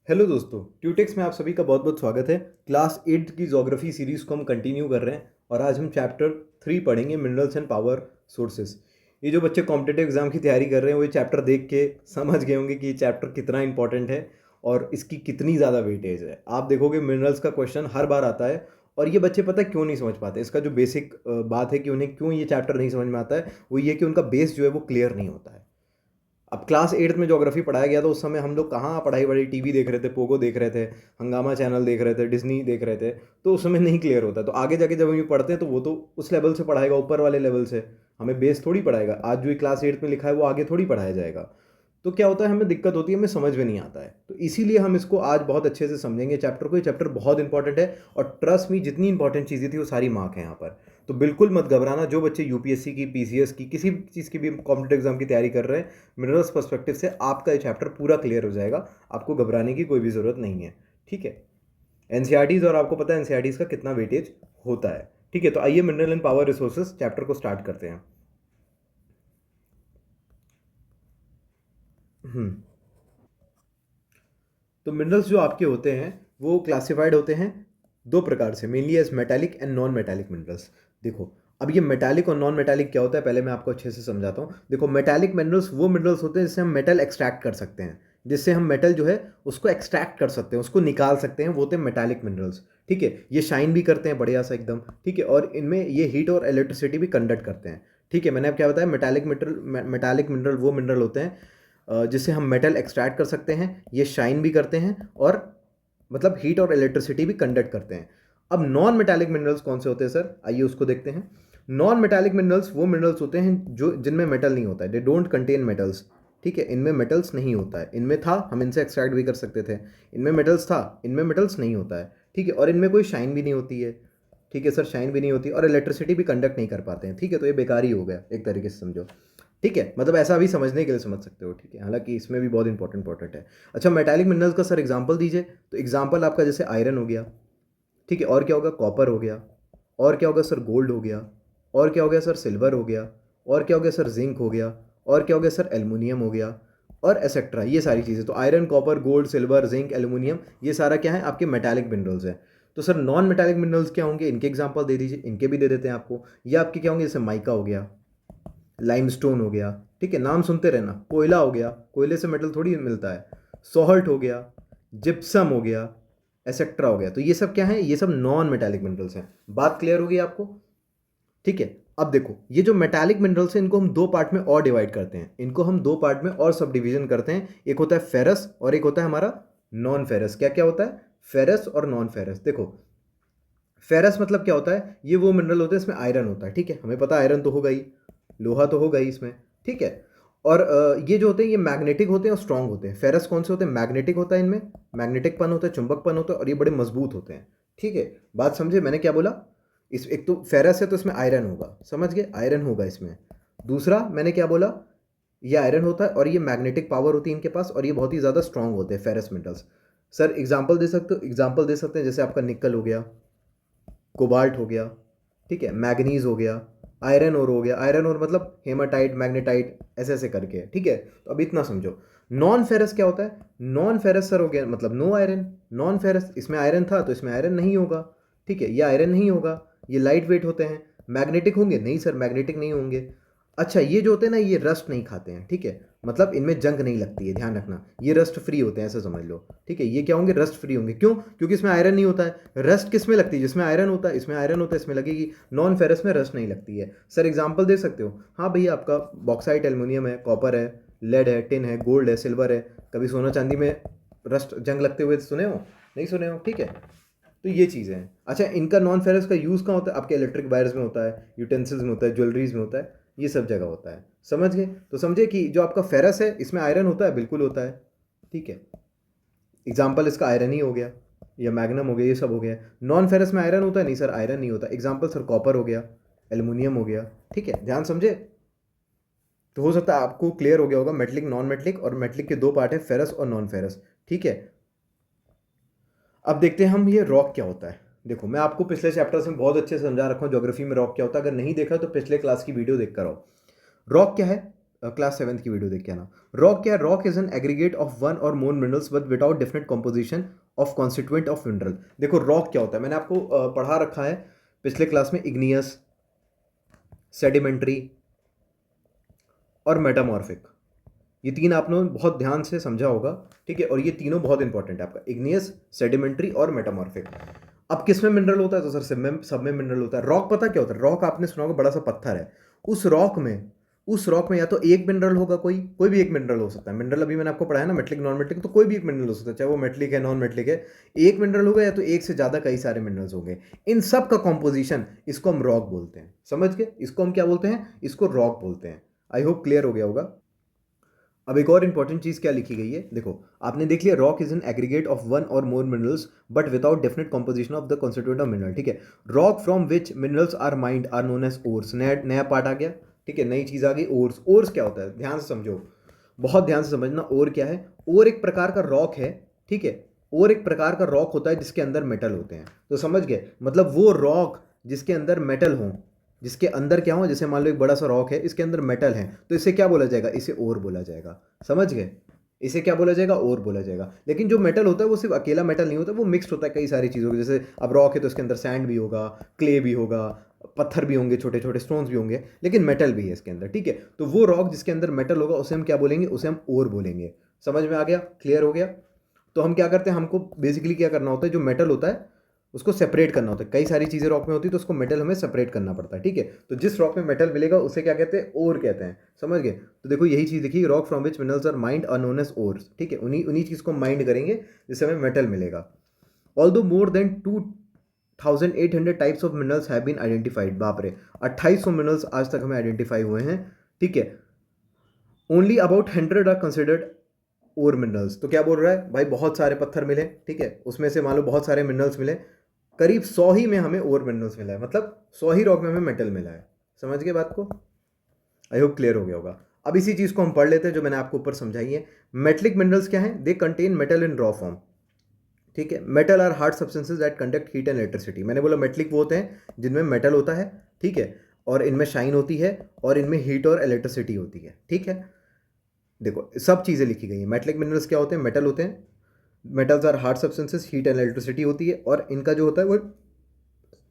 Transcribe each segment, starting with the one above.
Hello दोस्तों, ट्यूटेक्स में आप सभी का बहुत बहुत स्वागत है। क्लास 8 की ज्योग्राफी सीरीज़ को हम कंटिन्यू कर रहे हैं और आज हम चैप्टर 3 पढ़ेंगे, मिनरल्स एंड पावर सोर्सेस। ये जो बच्चे कॉम्पिटिटिव एग्जाम की तैयारी कर रहे हैं वो ये चैप्टर देख के समझ गए होंगे कि ये चैप्टर कितना इंपॉर्टेंट है और इसकी कितनी ज़्यादा वेटेज है। आप देखोगे मिनरल्स का क्वेश्चन हर बार आता है और ये बच्चे पता है क्यों नहीं समझ पाते। इसका जो बेसिक बात है कि उन्हें क्यों ये चैप्टर नहीं समझ में आता है वो ये कि उनका बेस जो है वो क्लियर नहीं होता है। अब क्लास 8 में ज्योग्राफी पढ़ाया गया तो उस समय हम लोग कहाँ पढ़ाई बड़ी टीवी देख रहे थे, पोगो देख रहे थे, हंगामा चैनल देख रहे थे, डिज्नी देख रहे थे। तो उस समय नहीं क्लियर होता। तो आगे जाके जब हम ये पढ़ते हैं तो वो तो उस लेवल से पढ़ाएगा, ऊपर वाले लेवल से। हमें बेस थोड़ी पढ़ाएगा। आज जो ये क्लास 8 में लिखा है वो आगे थोड़ी पढ़ाया जाएगा। तो क्या होता है, हमें दिक्कत होती है, हमें समझ में नहीं आता है। तो इसीलिए हम इसको आज बहुत अच्छे से समझेंगे चैप्टर को। ये चैप्टर बहुत इंपॉर्टेंट है और ट्रस्ट मी, जितनी इंपॉर्टेंट चीज़ें थी वो सारी मार्क है यहाँ पर। तो बिल्कुल मत घबराना। जो बच्चे यूपीएससी की, पीसीएस की, किसी भी चीज़ की भी कॉम्पिटेटिव एग्जाम की तैयारी कर रहे हैं, मिनरल्स पर्सपेक्टिव से आपका ये चैप्टर पूरा क्लियर हो जाएगा। आपको घबराने की कोई भी ज़रूरत नहीं है। ठीक है। एनसीईआरटीज़, और आपको पता है एनसीईआरटीज़ का कितना वेटेज होता है। ठीक है, तो आइए mineral and power resources chapter को स्टार्ट करते हैं। तो मिनरल्स जो आपके होते हैं वो क्लासिफाइड होते हैं दो प्रकार से, mainly as metallic and non metallic minerals. देखो, अब ये मेटालिक और नॉन मेटालिक क्या होता है पहले मैं आपको अच्छे से समझाता हूँ। देखो, मेटालिक मिनरल्स वो मिनरल्स होते हैं जिससे हम मेटल एक्सट्रैक्ट कर सकते हैं, जिससे हम मेटल जो है उसको एक्सट्रैक्ट कर सकते हैं, उसको निकाल सकते हैं, वो होते हैं मेटालिक मिनरल्स। ठीक है, ये शाइन भी करते हैं बढ़िया सा एकदम। ठीक है, और इनमें ये हीट और इलेक्ट्रिसिटी भी कंडक्ट करते हैं। ठीक है, मैंने अब क्या बताया, मेटालिक मिनरल वो मिनरल होते हैं जिससे हम मेटल एक्सट्रैक्ट कर सकते हैं, ये शाइन भी करते हैं और मतलब हीट और इलेक्ट्रिसिटी भी कंडक्ट करते हैं। अब नॉन मेटालिक मिनरल्स कौन से होते हैं सर, आइए उसको देखते हैं। नॉन मेटालिक मिनरल्स वो मिनरल्स होते हैं जो जिनमें मेटल नहीं होता है, दे डोंट कंटेन मेटल्स। ठीक है, इनमें मेटल्स नहीं होता है। इनमें था, हम इनसे एक्सट्रैक्ट भी कर सकते थे। इनमें मेटल्स था, इनमें मेटल्स नहीं होता है। ठीक है, और इनमें कोई शाइन भी नहीं होती है। ठीक है सर, शाइन भी नहीं होती और इलेक्ट्रिसिटी भी कंडक्ट नहीं कर पाते हैं। ठीक है, तो ये बेकार ही हो गया एक तरीके से, समझो। ठीक है, मतलब ऐसा भी समझने के लिए समझ सकते हो। ठीक है, हालांकि इसमें भी बहुत इंपॉर्टेंट है। अच्छा, मेटालिक मिनरल्स का सर एग्जांपल दीजिए। तो एग्जांपल आपका जैसे आयरन हो गया। ठीक है, और क्या होगा, कॉपर हो गया। और क्या होगा सर, गोल्ड हो गया। और क्या हो गया सर, सिल्वर हो गया। और क्या हो गया सर, जिंक हो गया। और क्या हो गया सर, एल्युमिनियम हो गया। और एसेट्रा, ये सारी चीज़ें। तो iron, copper, gold, silver, zinc, aluminium, ये सारा क्या है, आपके मेटालिक मिनरल्स हैं। तो सर नॉन मेटालिक मिनरल्स क्या होंगे, इनके एग्जांपल दे दीजिए। इनके भी दे देते हैं आपको। ये आपके क्या होंगे, जैसे माइका हो गया, लाइमस्टोन हो गया। ठीक है, नाम सुनते रहना। कोयला हो गया, कोयले से मेटल थोड़ी मिलता है। सॉल्ट हो गया, जिप्सम हो गया, एसेट्रा हो गया। तो ये सब क्या है, ये सब नॉन मेटालिक मिनरल्स हैं। बात क्लियर होगी आपको। ठीक है, अब देखो, ये जो मेटालिक मिनरल्स हैं इनको हम दो पार्ट में और डिवाइड करते हैं। इनको हम दो पार्ट में और सब डिवीजन करते हैं। एक होता है फेरस और एक होता है हमारा नॉन फेरस। क्या क्या होता है, फेरस और नॉन फेरस। देखो, फेरस मतलब क्या होता है, ये वो मिनरल होते हैं इसमें आयरन होता है। ठीक है, हमें पता है आयरन तो होगा ही, लोहा तो होगा ही इसमें। ठीक है, और ये जो होते हैं ये मैग्नेटिक होते हैं और स्ट्रांग होते हैं। फेरस कौन से होते हैं, मैग्नेटिक होता है, इनमें मैग्नेटिक पन होता है, चुंबकपन होता है, और ये बड़े मजबूत होते हैं। ठीक है, बात समझे मैंने क्या बोला। इस एक तो फेरस है तो इसमें आयरन होगा, समझ गए, आयरन होगा इसमें। दूसरा मैंने क्या बोला, ये आयरन होता है और ये मैग्नेटिक पावर होती है इनके पास, और ये बहुत ही ज़्यादा स्ट्रांग होते हैं फेरस मेटल्स। सर एग्जाम्पल दे सकते हो, एग्जाम्पल दे सकते हैं, जैसे आपका निकल हो गया, कोबाल्ट हो गया। ठीक है, मैग्नीज हो गया, आयरन ओर हो गया। आयरन ओर मतलब हेमाटाइट, मैग्नेटाइट, ऐसे ऐसे करके। ठीक है, तो अब इतना समझो। नॉन फेरस क्या होता है, नॉन फेरस सर हो गया मतलब नो आयरन। नॉन फेरस, इसमें आयरन था तो इसमें आयरन नहीं होगा। ठीक है, ये आयरन नहीं होगा, ये लाइट वेट होते हैं। मैग्नेटिक होंगे, नहीं सर मैग्नेटिक नहीं होंगे। अच्छा, ये जो होते हैं ना, ये रस्ट नहीं खाते हैं। ठीक है, मतलब इनमें जंग नहीं लगती है, ध्यान रखना। ये रस्ट फ्री होते हैं, ऐसा समझ लो। ठीक है, ये क्या होंगे, रस्ट फ्री होंगे। क्यों, क्योंकि इसमें आयरन नहीं होता है। रस्ट किस में लगती है, जिसमें आयरन होता है, इसमें आयरन होता है, इसमें लगेगी। नॉन फेरस में रस्ट नहीं लगती है। सर एग्जांपल दे सकते हो, हाँ भैया, आपका बॉक्साइट एल्युमिनियम है, कॉपर है, लेड है, टिन है, गोल्ड है, सिल्वर है। कभी सोना चांदी में रस्ट जंग लगते हुए सुने हो, नहीं सुने हो। ठीक है, तो ये चीज़ें हैं। अच्छा, इनका नॉन फेरस का यूज़ कहाँ होता है, आपके इलेक्ट्रिक वायर्स में होता है, यूटेंसिल्स में होता है, ज्वेलरीज में होता है, ये सब जगह होता है। समझ गए, तो समझे कि जो आपका फेरस है इसमें आयरन होता है, बिल्कुल होता है। ठीक है, एग्जाम्पल इसका आयरन ही हो गया, या मैग्नम हो गया, ये सब हो गया। नॉन फेरस में आयरन होता है, नहीं सर आयरन नहीं होता। एग्जाम्पल सर कॉपर हो गया, एल्युमिनियम हो गया। ठीक है, ध्यान समझे। तो हो सकता है आपको क्लियर हो गया होगा मेटलिक, नॉन मेटलिक, और मेटलिक के दो पार्ट है, फेरस और नॉन फेरस। ठीक है, अब देखते हैं हम ये रॉक क्या होता है। देखो, मैं आपको पिछले चैप्टर से बहुत अच्छे से समझा रखा हूँ ज्योग्राफी में रॉक क्या होता है। अगर नहीं देखा तो पिछले क्लास की वीडियो देख कर आओ। रॉक क्या है, क्लास 7th की वीडियो देख के आना। रॉक क्या है? Rock is an aggregate of one or more minerals but without different composition of constituent of mineral. देखो रॉक क्या होता है, मैंने आपको पढ़ा रखा है पिछले क्लास में, इग्नियस, सेडिमेंट्री और मेटामॉर्फिक। ये तीन आपने बहुत ध्यान से समझा होगा, ठीक है, और ये तीनों बहुत इंपॉर्टेंट है आपका, इग्नियस, सेडिमेंट्री और मेटामॉर्फिक। अब किस में मिनरल होता है? तो सर सब में मिनरल होता है। रॉक पता क्या होता है? रॉक आपने सुना होगा, बड़ा सा पत्थर है, उस रॉक में या तो एक मिनरल होगा, कोई भी एक मिनरल हो सकता है। मिनरल अभी मैंने आपको पढ़ाया ना, मेटलिक नॉन मेटलिक, तो कोई भी एक मिनरल हो सकता है, चाहे वो मेटलिक है नॉन मेटलिक है। एक मिनरल होगा या तो एक से ज़्यादा कई सारे मिनरल्स होंगे, इन सब का कॉम्पोजिशन, इसको हम रॉक बोलते हैं। समझ गए? इसको हम क्या बोलते हैं? इसको रॉक बोलते हैं। आई होप क्लियर हो गया होगा। अब एक और इंपॉर्टेंट चीज क्या लिखी गई है, देखो आपने देख लिया, rock is an aggregate of one or more minerals but without definite composition of the constituent of mineral, ठीक है। Rock from which minerals are mined are known as ores. नया नया पार्ट आ गया, ठीक है, नई चीज आ गई, ओर्स। ओर्स क्या होता है? ध्यान से समझो, बहुत ध्यान से समझना। ओर क्या है? ओर एक प्रकार का रॉक है, ठीक है, और एक प्रकार का रॉक होता है जिसके अंदर मेटल होते हैं। तो समझ गए, मतलब वो रॉक जिसके अंदर मेटल हो, जिसके अंदर क्या हो, जैसे मान लो एक बड़ा सा रॉक है, इसके अंदर मेटल है, तो इसे क्या बोला जाएगा? इसे ओर बोला जाएगा। समझ गए? इसे क्या बोला जाएगा? ओर बोला जाएगा। लेकिन जो मेटल होता है वो सिर्फ अकेला मेटल नहीं होता, वो मिक्स्ड होता है कई सारी चीज़ों के। जैसे अब रॉक है तो उसके अंदर सैंड भी होगा, क्ले भी होगा, पत्थर भी होंगे, छोटे छोटे स्टोन्स भी होंगे, लेकिन मेटल भी है इसके अंदर, ठीक है। तो वो रॉक जिसके अंदर मेटल होगा उसे हम क्या बोलेंगे? उसे हम ओर बोलेंगे। समझ में आ गया? क्लियर हो गया? तो हम क्या करते हैं, हमको बेसिकली क्या करना होता है, जो मेटल होता है उसको सेपरेट करना होता है। कई सारी चीज़ें रॉक में होती है तो उसको मेटल हमें सेपरेट करना पड़ता है, ठीक है। तो जिस रॉक में मेटल मिलेगा उसे क्या कहते हैं? ओर कहते हैं। समझ गए? तो देखो यही चीज़ देखिए, rock from which minerals are mined are known as ores, ठीक है, उन्हीं उन्हीं चीज़ को माइंड करेंगे जिससे हमें मेटल मिलेगा। Although more than 2800 types of minerals have been identified. बाप रे, 2800 मिनरल्स आज तक हमें आइडेंटिफाई हुए हैं, ठीक है। Only about 100 are considered ore minerals. तो क्या बोल रहा है भाई? बहुत सारे पत्थर मिले, ठीक है, उसमें से मान लो बहुत सारे मिनरल्स मिले, करीब 100 ही में हमें ओर मिनरल्स मिला है, मतलब 100 ही रॉक में हमें मेटल मिला है। समझ गए बात को? आई होप क्लियर हो गया होगा। अब इसी चीज़ को हम पढ़ लेते हैं जो मैंने आपको ऊपर समझाई है। मेटलिक मिनरल्स क्या है? They contain metal in raw form, ठीक है। Metal are hard substances that conduct heat and electricity. मैंने बोला मेटलिक वो होते हैं जिनमें मेटल होता है, ठीक है, और इनमें शाइन होती है और इनमें हीट और इलेक्ट्रिसिटी होती है, ठीक है। देखो सब चीज़ें लिखी गई हैं। मेटलिक मिनरल्स क्या होते हैं? मेटल होते हैं, metals are hard substances, heat and electricity होती है, और इनका जो होता है वो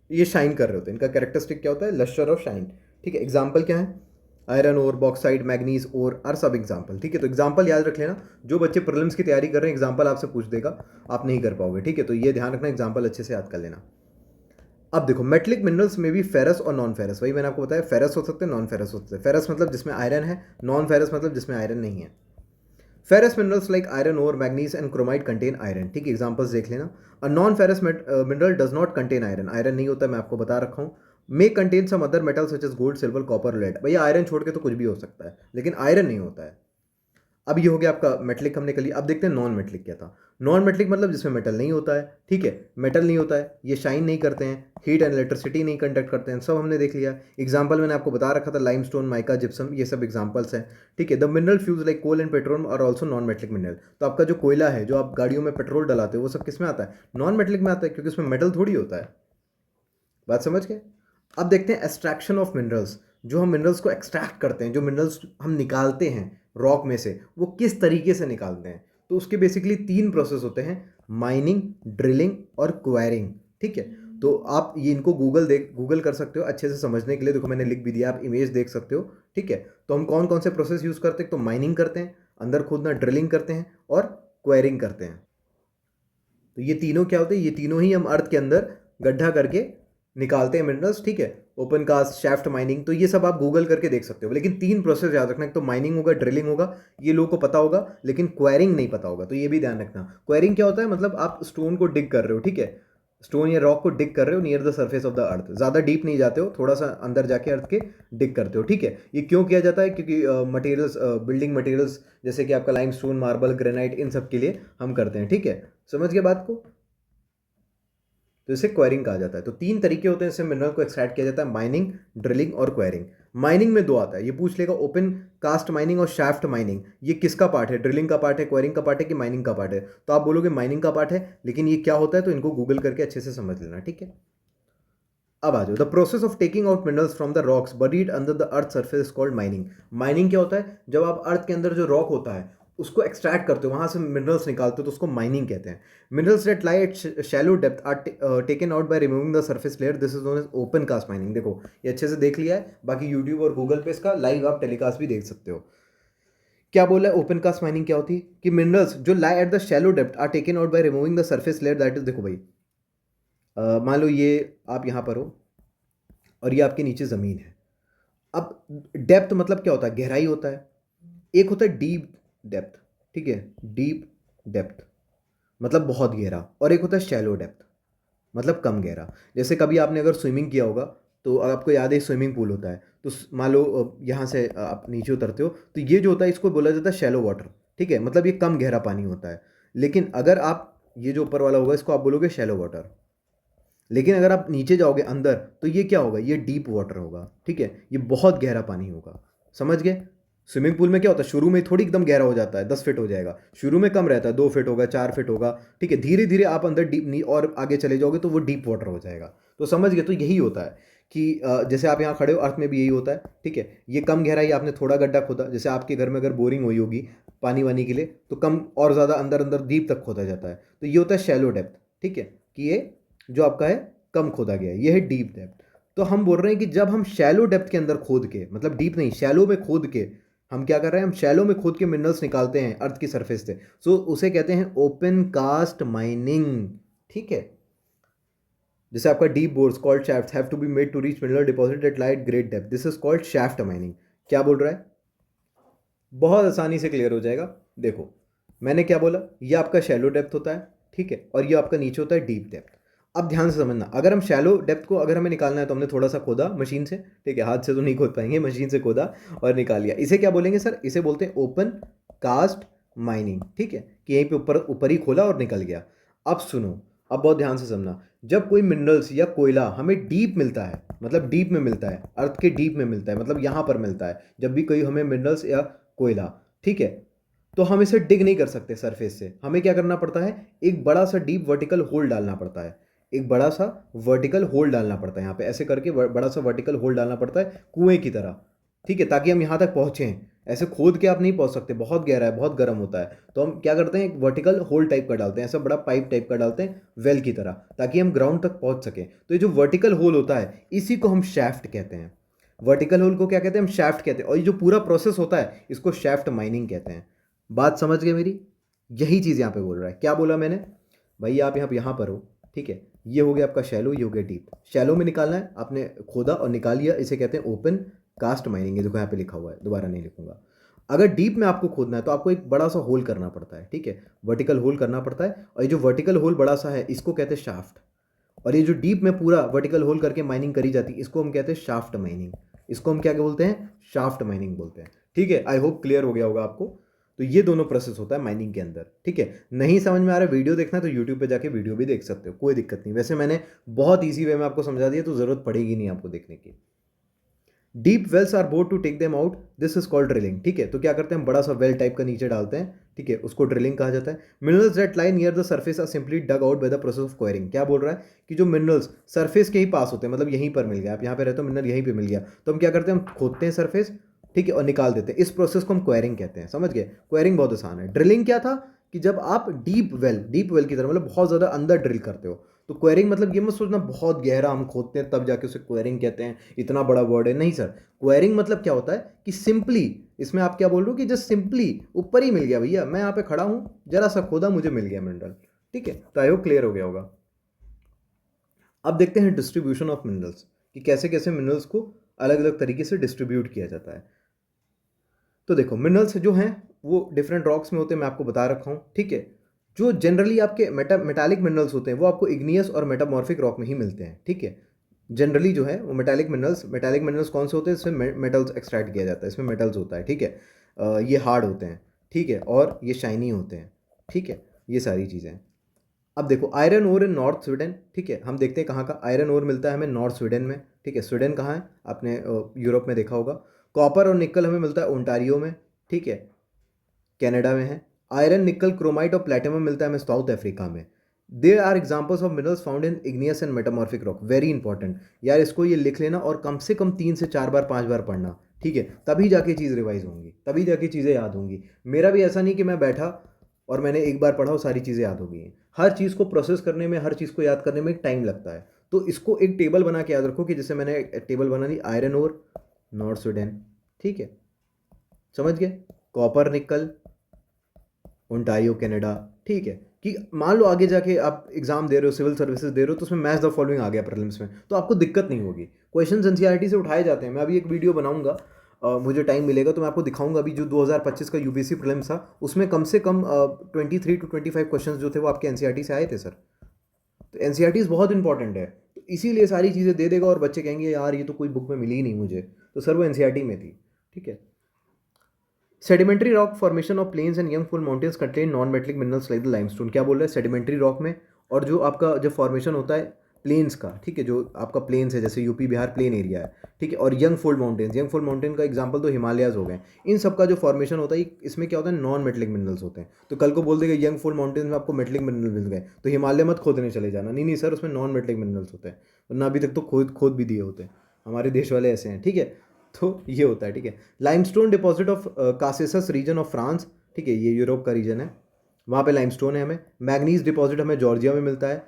ये शाइन कर रहे होते हैं। इनका कैरेक्टरिस्टिक क्या होता है? लस्टर और शाइन, ठीक है। एग्जाम्पल क्या है? आयरन और बॉक्साइड, मैग्नीज और आर सब एग्जाम्पल, ठीक है। तो एग्जाम्पल याद रख लेना, जो बच्चे प्रीलिम्स की तैयारी कर रहे हैं एग्जाम्पल आपसे पूछ देगा, आप नहीं कर पाओगे, ठीक है। तो ये ध्यान रखना, एग्जाम्पल अच्छे से याद कर लेना। अब देखो मेटलिक मिनरल्स में भी फेरस और नॉन फेरस, वही मैंने आपको बताया, फेरस हो सकते हैं, नॉन फेरस हो सकते हैं। फेरस मतलब जिसमें आयरन है, नॉन फेरस मतलब जिसमें आयरन नहीं है। फेरस मिनरल्स लाइक आयरन और manganese and chromite contain iron, ठीक है, एग्जांपल्स देख लेना। A non ferrous mineral does not contain iron, iron नहीं होता, मैं आपको बता रखा हूँ। May contain some other metal such as gold, silver, copper, lead. भैया आयरन छोड़ के तो कुछ भी हो सकता है, लेकिन आयरन नहीं होता है। अब ये हो गया आपका मेटलिक, हमने कर लिया। अब देखते हैं नॉन मेटलिक क्या था। नॉन मेटलिक मतलब जिसमें मेटल नहीं होता है, ठीक है, मेटल नहीं होता है, ये शाइन नहीं करते हैं, हीट एंड इलेक्ट्रिसिटी नहीं कंडक्ट करते हैं, सब हमने देख लिया। एग्जाम्पल मैंने आपको बता रखा था, लाइमस्टोन, माइका, जिप्सम, ये सब एग्जाम्पल्स हैं, ठीक है। The mineral fuels like coal and petrol और ऑल्सो नॉन मेटलिक मिनरल। तो आपका जो कोयला है, जो आप गाड़ियों में पेट्रोल डलाते हो, वो सब किस में आता है? नॉन मेटलिक में आता है, क्योंकि उसमें मेटल थोड़ी होता है। बात समझ गए? अब देखते हैं एक्सट्रैक्शन ऑफ मिनरल्स। जो हम मिनरल्स को एक्सट्रैक्ट करते हैं, जो मिनरल्स हम निकालते हैं रॉक में से, वो किस तरीके से निकालते हैं। तो उसके बेसिकली 3 प्रोसेस होते हैं, माइनिंग, ड्रिलिंग और क्वायरिंग, ठीक है। तो आप ये इनको गूगल कर सकते हो अच्छे से समझने के लिए। देखो मैंने लिख भी दिया, आप इमेज देख सकते हो, ठीक है। तो हम कौन कौन से प्रोसेस यूज़ करते हैं? तो माइनिंग करते हैं, अंदर खोदना, ड्रिलिंग करते हैं और क्वायरिंग करते हैं। तो ये तीनों क्या होते हैं? ये तीनों ही हम अर्थ के अंदर गड्ढा करके निकालते हैं मिनरल्स, ठीक है। ओपन कास्ट, शैफ्ट माइनिंग, तो ये सब आप गूगल करके देख सकते हो। लेकिन 3 प्रोसेस याद रखना, एक तो माइनिंग होगा, ड्रिलिंग होगा, ये लोगों को पता होगा, लेकिन क्वायरिंग नहीं पता होगा, तो ये भी ध्यान रखना। क्वायरिंग क्या होता है? मतलब आप स्टोन को डिग कर रहे हो, ठीक है, स्टोन या रॉक को डिग कर रहे हो near the surface of the अर्थ, ज़्यादा डीप नहीं जाते हो, थोड़ा सा अंदर जाके अर्थ के डिग करते हो, ठीक है। ये क्यों किया जाता है? क्योंकि मटेरियल्स, बिल्डिंग मटेरियल्स जैसे कि आपका लाइमस्टोन, मार्बल, ग्रेनाइट, इन सब के लिए हम करते हैं, ठीक है। समझ गए बात को? तो इसे क्वायरिंग कहा जाता है। तो 3 तरीके होते हैं इससे मिनरल को एक्सट्रैक्ट किया जाता है, माइनिंग, ड्रिलिंग और क्वायरिंग। माइनिंग में 2 आता है, ये पूछ लेगा, ओपन कास्ट माइनिंग और शाफ्ट माइनिंग। ये किसका पार्ट है? ड्रिलिंग का पार्ट है, क्वायरिंग का पार्ट है कि माइनिंग का पार्ट है? तो आप बोलोगे माइनिंग का पार्ट है, लेकिन ये क्या होता है? तो इनको गूगल करके अच्छे से समझ लेना, ठीक है। अब आ जाओ, the process of taking out minerals from the rocks buried under the earth surface called mining. Mining क्या होता है? जब आप अर्थ के अंदर जो रॉक होता है उसको एक्सट्रैक्ट करते हो, वहां से मिनरल्स निकालते हो, तो उसको माइनिंग कहते हैं। Minerals that lie at shallow depth are taken out by removing the surface layer, this is known as open cast mining. देखो ये अच्छे से देख लिया है, बाकी यूट्यूब और गूगल पे इसका लाइव आप टेलीकास्ट भी देख सकते हो। क्या बोला है ओपन कास्ट माइनिंग क्या होती है? कि मिनरल्स जो lie at the shallow depth are taken out by removing the surface layer, that is, देखो भाई मान लो ये आप यहाँ पर हो और ये आपके नीचे ज़मीन है। अब डेप्थ मतलब क्या होता है? गहराई होता है। एक होता है डीप डेप्थ, ठीक है, डीप डेप्थ मतलब बहुत गहरा, और एक होता है शैलो डेप्थ मतलब कम गहरा। जैसे कभी आपने अगर स्विमिंग किया होगा तो आपको याद है स्विमिंग पूल होता है, तो मान लो यहाँ से आप नीचे उतरते हो तो ये जो होता है इसको बोला जाता है शैलो वाटर, ठीक है, मतलब ये कम गहरा पानी होता है। लेकिन अगर आप ये जो ऊपर वाला होगा इसको आप बोलोगे शैलो वाटर। लेकिन अगर आप नीचे जाओगे अंदर तो ये क्या होगा? ये डीप वाटर होगा, ठीक है, ये बहुत गहरा पानी होगा। समझ गए? स्विमिंग पूल में क्या होता है? शुरू में थोड़ी एकदम गहरा हो जाता है, 10 फीट हो जाएगा, शुरू में कम रहता है, 2 फीट होगा, 4 फीट होगा, ठीक है, धीरे धीरे आप अंदर डीप और आगे चले जाओगे तो वो डीप वाटर हो जाएगा। तो समझ गए? तो यही होता है कि जैसे आप यहाँ खड़े हो, अर्थ में भी यही होता है, ठीक है, ये कम गहराई, आपने थोड़ा गड्ढा खोदा, जैसे आपके घर में अगर बोरिंग हुई होगी पानी वानी के लिए तो कम और ज़्यादा अंदर अंदर डीप तक खोदा जाता है, तो ये होता है शैलो डेप्थ, ठीक है, कि ये जो आपका है कम खोदा गया है, ये है डीप डेप्थ। तो हम बोल रहे हैं कि जब हम शैलो डेप्थ के अंदर खोद के, मतलब डीप नहीं, शैलो में खोद के, हम क्या कर रहे हैं? हम शैलो में खोद के मिनरल्स निकालते हैं अर्थ की सरफेस से, सो उसे कहते हैं ओपन कास्ट माइनिंग, ठीक है। जैसे आपका deep bores called shaft have to be made to reach mineral deposit at light great depth, this is called shaft mining. क्या बोल रहा है? बहुत आसानी से क्लियर हो जाएगा। देखो मैंने क्या बोला, ये आपका शैलो डेप्थ होता है, ठीक है, और ये आपका नीचे होता है डीप डेप्थ। अब ध्यान से समझना, अगर हम शैलो डेप्थ को अगर हमें निकालना है तो हमने थोड़ा सा खोदा मशीन से, ठीक है, हाथ से तो नहीं खोद पाएंगे, मशीन से खोदा और निकाल लिया। इसे क्या बोलेंगे सर? इसे बोलते हैं ओपन कास्ट माइनिंग, ठीक है, कि यहीं पे ऊपर ऊपर ही खोला और निकल गया। अब सुनो, अब बहुत ध्यान से समझना, जब कोई मिनरल्स या कोयला हमें डीप मिलता है, मतलब डीप में मिलता है, अर्थ के डीप में मिलता है, मतलब यहाँ पर मिलता है, जब भी कोई हमें मिनरल्स या कोयला, ठीक है, तो हम इसे डिग नहीं कर सकते सरफेस से। हमें क्या करना पड़ता है? एक बड़ा सा डीप वर्टिकल होल डालना पड़ता है, एक बड़ा सा वर्टिकल होल डालना पड़ता है, यहाँ पे ऐसे करके बड़ा सा वर्टिकल होल डालना पड़ता है कुएं की तरह, ठीक है, ताकि हम यहाँ तक पहुँचें। ऐसे खोद के आप नहीं पहुँच सकते, बहुत गहरा है, बहुत गर्म होता है। तो हम क्या करते हैं? एक वर्टिकल होल टाइप का डालते हैं, ऐसा बड़ा पाइप टाइप का डालते हैं वेल की तरह, ताकि हम ग्राउंड तक पहुँच सकें। तो ये जो वर्टिकल होल होता है इसी को हम शैफ्ट कहते हैं। वर्टिकल होल को क्या कहते हैं? हम शैफ्ट कहते हैं। और ये जो पूरा प्रोसेस होता है इसको शैफ्ट माइनिंग कहते हैं। बात समझ गए मेरी? यही चीज़ यहाँ पे बोल रहा है। क्या बोला मैंने? भाई आप यहाँ पर हो, ठीक है, ये हो गया आपका शैलो, ये हो गया डीप। शैलो में निकालना है, आपने खोदा और निकाल लिया, इसे कहते हैं ओपन कास्ट माइनिंग। ये देखो यहाँ पे लिखा हुआ है, दोबारा नहीं लिखूंगा। अगर डीप में आपको खोदना है तो आपको एक बड़ा सा होल करना पड़ता है, ठीक है, वर्टिकल होल करना पड़ता है, और ये जो वर्टिकल होल बड़ा सा है इसको कहते हैं शाफ्ट। और ये जो डीप में पूरा वर्टिकल होल करके माइनिंग करी जाती है इसको हम कहते हैं शाफ्ट माइनिंग। इसको हम क्या बोलते हैं? शाफ्ट माइनिंग बोलते हैं, ठीक है। आई होप क्लियर हो गया होगा आपको। तो ये दोनों प्रोसेस होता है माइनिंग के अंदर, ठीक है। नहीं समझ में आ रहा है, वीडियो देखना है तो यूट्यूब पे जाके वीडियो भी देख सकते हो, कोई दिक्कत नहीं। वैसे मैंने बहुत ईजी वे में आपको समझा दिया, तो ज़रूरत पड़ेगी नहीं आपको देखने की। Deep wells are bored to take them out, this is called drilling, ठीक है। तो क्या करते हैं? हम बड़ा सा वेल टाइप का नीचे डालते हैं, ठीक है, उसको ड्रिलिंग कहा जाता है। Minerals that lie near the surface are simply dug out by the process of quarrying. क्या बोल रहा है? कि जो मिनरल्स सरफेस के ही पास होते हैं, मतलब यहीं पर मिल गया, आप यहाँ पे रहते हो, मिनरल यहीं पे मिल गया, तो हम क्या करते हैं? हम खोदते हैं सरफेस, ठीक है, और निकाल देते हैं। इस प्रोसेस को हम क्वेरिंग कहते हैं। समझ गए? क्वेरिंग बहुत आसान है। ड्रिलिंग क्या था? कि जब आप डीप वेल की तरह, मतलब बहुत ज़्यादा अंदर ड्रिल करते हो, तो क्वेरिंग मतलब ये मत सोचना बहुत गहरा हम खोदते हैं तब जाके उसे क्वेरिंग कहते हैं, इतना बड़ा वर्ड है, नहीं सर। क्वेरिंग मतलब क्या होता है? कि सिंपली, इसमें आप क्या बोल रहे हो? कि जस्ट सिंपली ऊपर ही मिल गया भैया, मैं यहाँ पे खड़ा हूँ, जरा सा खोदा, मुझे मिल गया मिनरल, ठीक है। तो आई होप क्लियर हो गया होगा। अब देखते हैं डिस्ट्रीब्यूशन ऑफ मिनरल्स, कि कैसे कैसे मिनरल्स को अलग अलग तरीके से डिस्ट्रीब्यूट किया जाता है। तो देखो मिनरल्स जो हैं वो डिफरेंट रॉक्स में होते हैं, मैं आपको बता रखा हूँ, ठीक है। जो जनरली आपके मेटालिक मिनरल्स होते हैं वो आपको इग्नियस और मेटामॉर्फिक रॉक में ही मिलते हैं, ठीक है। जनरली जो है वो मेटालिक मिनरल्स कौन से होते हैं? इसमें मेटल्स एक्सट्रैक्ट किया जाता है, इसमें मेटल्स होता है, ठीक है। ये हार्ड होते हैं, ठीक है, और ये शाइनी होते हैं, ठीक है, ये सारी चीज़ें। अब देखो आयरन ओर इन नॉर्थ स्वीडन, ठीक है, हम देखते हैं कहाँ का आयरन ओर मिलता है हमें? नॉर्थ स्वीडन में, ठीक है। स्वीडन कहाँ है? आपने यूरोप में देखा होगा। कॉपर और निकल हमें मिलता है ओंटारियो में, ठीक है, कनाडा में है। आयरन निकल क्रोमाइट और प्लेटिनम मिलता है हमें साउथ अफ्रीका में। They are examples of minerals found in igneous and metamorphic rock, very important यार, इसको ये लिख लेना और कम से कम 3 से 4 बार 5 बार पढ़ना, ठीक है, तभी जाके चीज़ रिवाइज होंगी, तभी जाके चीज़ें याद होंगी। मेरा भी ऐसा नहीं कि मैं बैठा और मैंने एक बार पढ़ा और सारी चीज़ें याद हो गई हैं, हर चीज़ को प्रोसेस करने में, हर चीज़ को याद करने में टाइम लगता है। तो इसको एक टेबल बना के याद रखो कि जैसे मैंने टेबल बना ली, आयरन ओर नॉर्थ स्वीडन, ठीक है, समझ गए, कॉपर निकल ओंटारियो कनाडा, ठीक है, कि मान लो आगे जाके आप एग्जाम दे रहे हो, सिविल सर्विसेज दे रहे हो, तो उसमें मैच द फॉलोइंग आ गया प्रीलिम्स में, तो आपको दिक्कत नहीं होगी, क्वेश्चन एनसीईआरटी से उठाए जाते हैं। मैं अभी एक वीडियो बनाऊंगा, मुझे टाइम मिलेगा तो मैं आपको दिखाऊंगा, अभी जो 2025 का यूपीएससी प्रीलिम्स था उसमें कम से कम 23 to 25 क्वेश्चन जो थे वो आपके एनसीईआरटी से आए थे सर। तो एनसीईआरटी बहुत इंपॉर्टेंट है, तो इसीलिए सारी चीज़ें दे देगा और बच्चे कहेंगे यार ये तो कोई बुक में मिली ही नहीं मुझे, तो सर वो एनसीईआरटी में थी, ठीक है। Sedimentary rock formation of plains and young fold mountains contain non metallic minerals like the limestone, क्या बोल रहा है, सेडिमेंट्री रॉक में, और जो आपका जब फॉर्मेशन होता है प्लेन्स का, ठीक है, जो आपका प्लेन्स है जैसे यूपी बिहार प्लेन एरिया है, ठीक है, और young fold mountains, young fold mountain का एग्जांपल तो हिमालयाज हो गए, इन सब का जो फॉर्मेशन होता है इसमें क्या होता है, नॉन मेटलिक मिनरल्स होते हैं। तो कल को बोल देगा यंग फोल्ड माउंटेन्स में आपको मेटलिक मिनरल मिल गए तो हिमालय मत खोदने चले जाना, नहीं नहीं सर उसमें नॉन मेटलिक मिनरल्स होते हैं, वरना अभी तक तो खोद खोद भी दिए होते हैं, हमारे देश वाले ऐसे हैं, ठीक है। तो ये होता है, ठीक है। Limestone deposit of Causses region of France, ठीक है, ये यूरोप का रीजन है, वहाँ पे लाइमस्टोन है हमें। मैग्नीज डिपॉजिट हमें जॉर्जिया में मिलता है,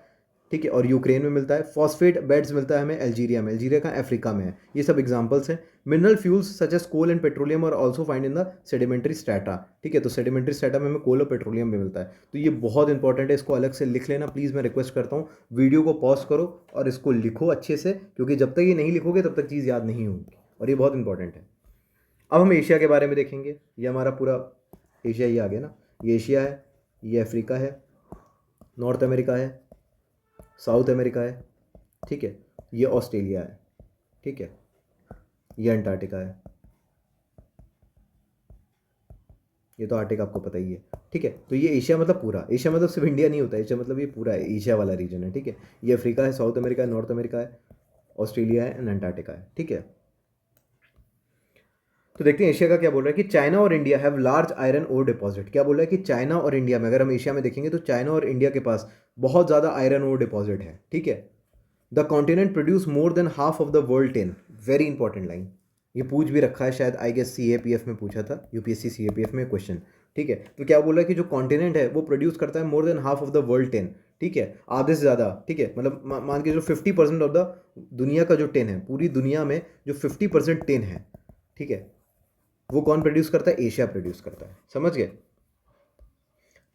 ठीक है, और यूक्रेन में मिलता है। फॉस्फेट बेड्स मिलता है हमें अल्जीरिया में, अल्जीरिया का अफ्रीका में है। ये सब एग्जांपल्स हैं। Mineral fuels such as coal and petroleum are also find in the sedimentary strata, ठीक है, तो सेडिमेंट्री स्ट्रेटा में हमें कोल और पेट्रोलियम भी मिलता है। तो ये बहुत इंपॉर्टेंट है, इसको अलग से लिख लेना प्लीज़, मैं रिक्वेस्ट करता हूँ। वीडियो को पॉज करो और इसको लिखो अच्छे से, क्योंकि जब तक ये नहीं लिखोगे तब तक चीज़ याद नहीं होगी, और ये बहुत इंपॉर्टेंट है। अब हम एशिया के बारे में देखेंगे, ये हमारा पूरा एशिया ही आ गया ना, ये एशिया है, ये अफ्रीका है, नॉर्थ अमेरिका है, साउथ अमेरिका है, ठीक है, ये ऑस्ट्रेलिया है, ठीक है, ये अंटार्कटिका है, ये तो आर्टिक आपको पता ही है, ठीक है। तो ये एशिया मतलब पूरा, एशिया मतलब सिर्फ इंडिया नहीं होता, एशिया मतलब ये पूरा है, एशिया वाला रीजन है, ठीक है। ये अफ्रीका है, साउथ अमेरिका है, नॉर्थ अमेरिका है, ऑस्ट्रेलिया है एंड अंटार्कटिका है, ठीक है। तो देखते हैं एशिया का क्या बोल रहा है कि चाइना और India have large iron ore deposit, क्या बोल रहा है कि चाइना और इंडिया में, अगर हम एशिया में देखेंगे तो चाइना और इंडिया के पास बहुत ज़्यादा आयरन ओर डिपॉजिट है, ठीक है। The continent produce more than half of the world tin, very important line, ये पूछ भी रखा है शायद, आई गेस सीएपीएफ में पूछा था, यूपीएससी सीएपीएफ में क्वेश्चन, ठीक है। तो क्या बोल रहा है कि जो कॉन्टिनेंट है वो प्रोड्यूस करता है more than half of the world tin, ठीक है, आधे से ज़्यादा, ठीक है, मतलब मान के जो 50% ऑफ द दुनिया का जो टिन है, पूरी दुनिया में जो 50% टिन है, ठीक है, वो कौन प्रोड्यूस करता है, एशिया प्रोड्यूस करता है, समझ गए।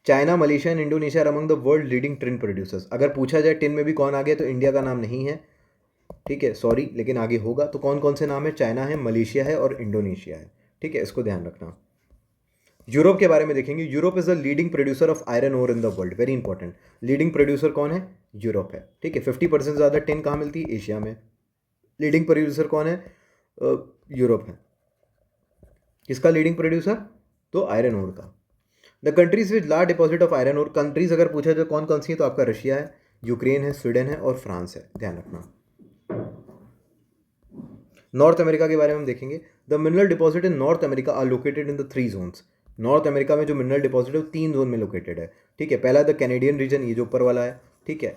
China, Malaysia and Indonesia are among the world leading tin producers, अगर पूछा जाए टिन में भी कौन आ गया तो इंडिया का नाम नहीं है, ठीक है, सॉरी, लेकिन आगे होगा। तो कौन कौन से नाम है, चाइना है, मलेशिया है और इंडोनेशिया है, ठीक है, इसको ध्यान रखना। यूरोप के बारे में देखेंगे, Europe is the leading producer of iron ore in the world, very important, leading producer कौन है, यूरोप है, ठीक है। 50% ज़्यादा टिन कहाँ मिलती है, एशिया में। लीडिंग प्रोड्यूसर कौन है, यूरोप है। किसका लीडिंग प्रोड्यूसर, तो आयरन ओर का। The countries with large deposit of iron ore, countries अगर पूछा जाए कौन कौन सी है तो आपका रशिया है, यूक्रेन है, स्वीडन है और फ्रांस है, ध्यान रखना। नॉर्थ अमेरिका के बारे में हम देखेंगे, the mineral deposit in North America are located in the 3 zones, North America में जो मिनरल डिपॉजिट है वो 3 जोन में लोकेटेड है, ठीक है। पहला द कैनेडियन रीजन, ये जो ऊपर वाला है, ठीक है,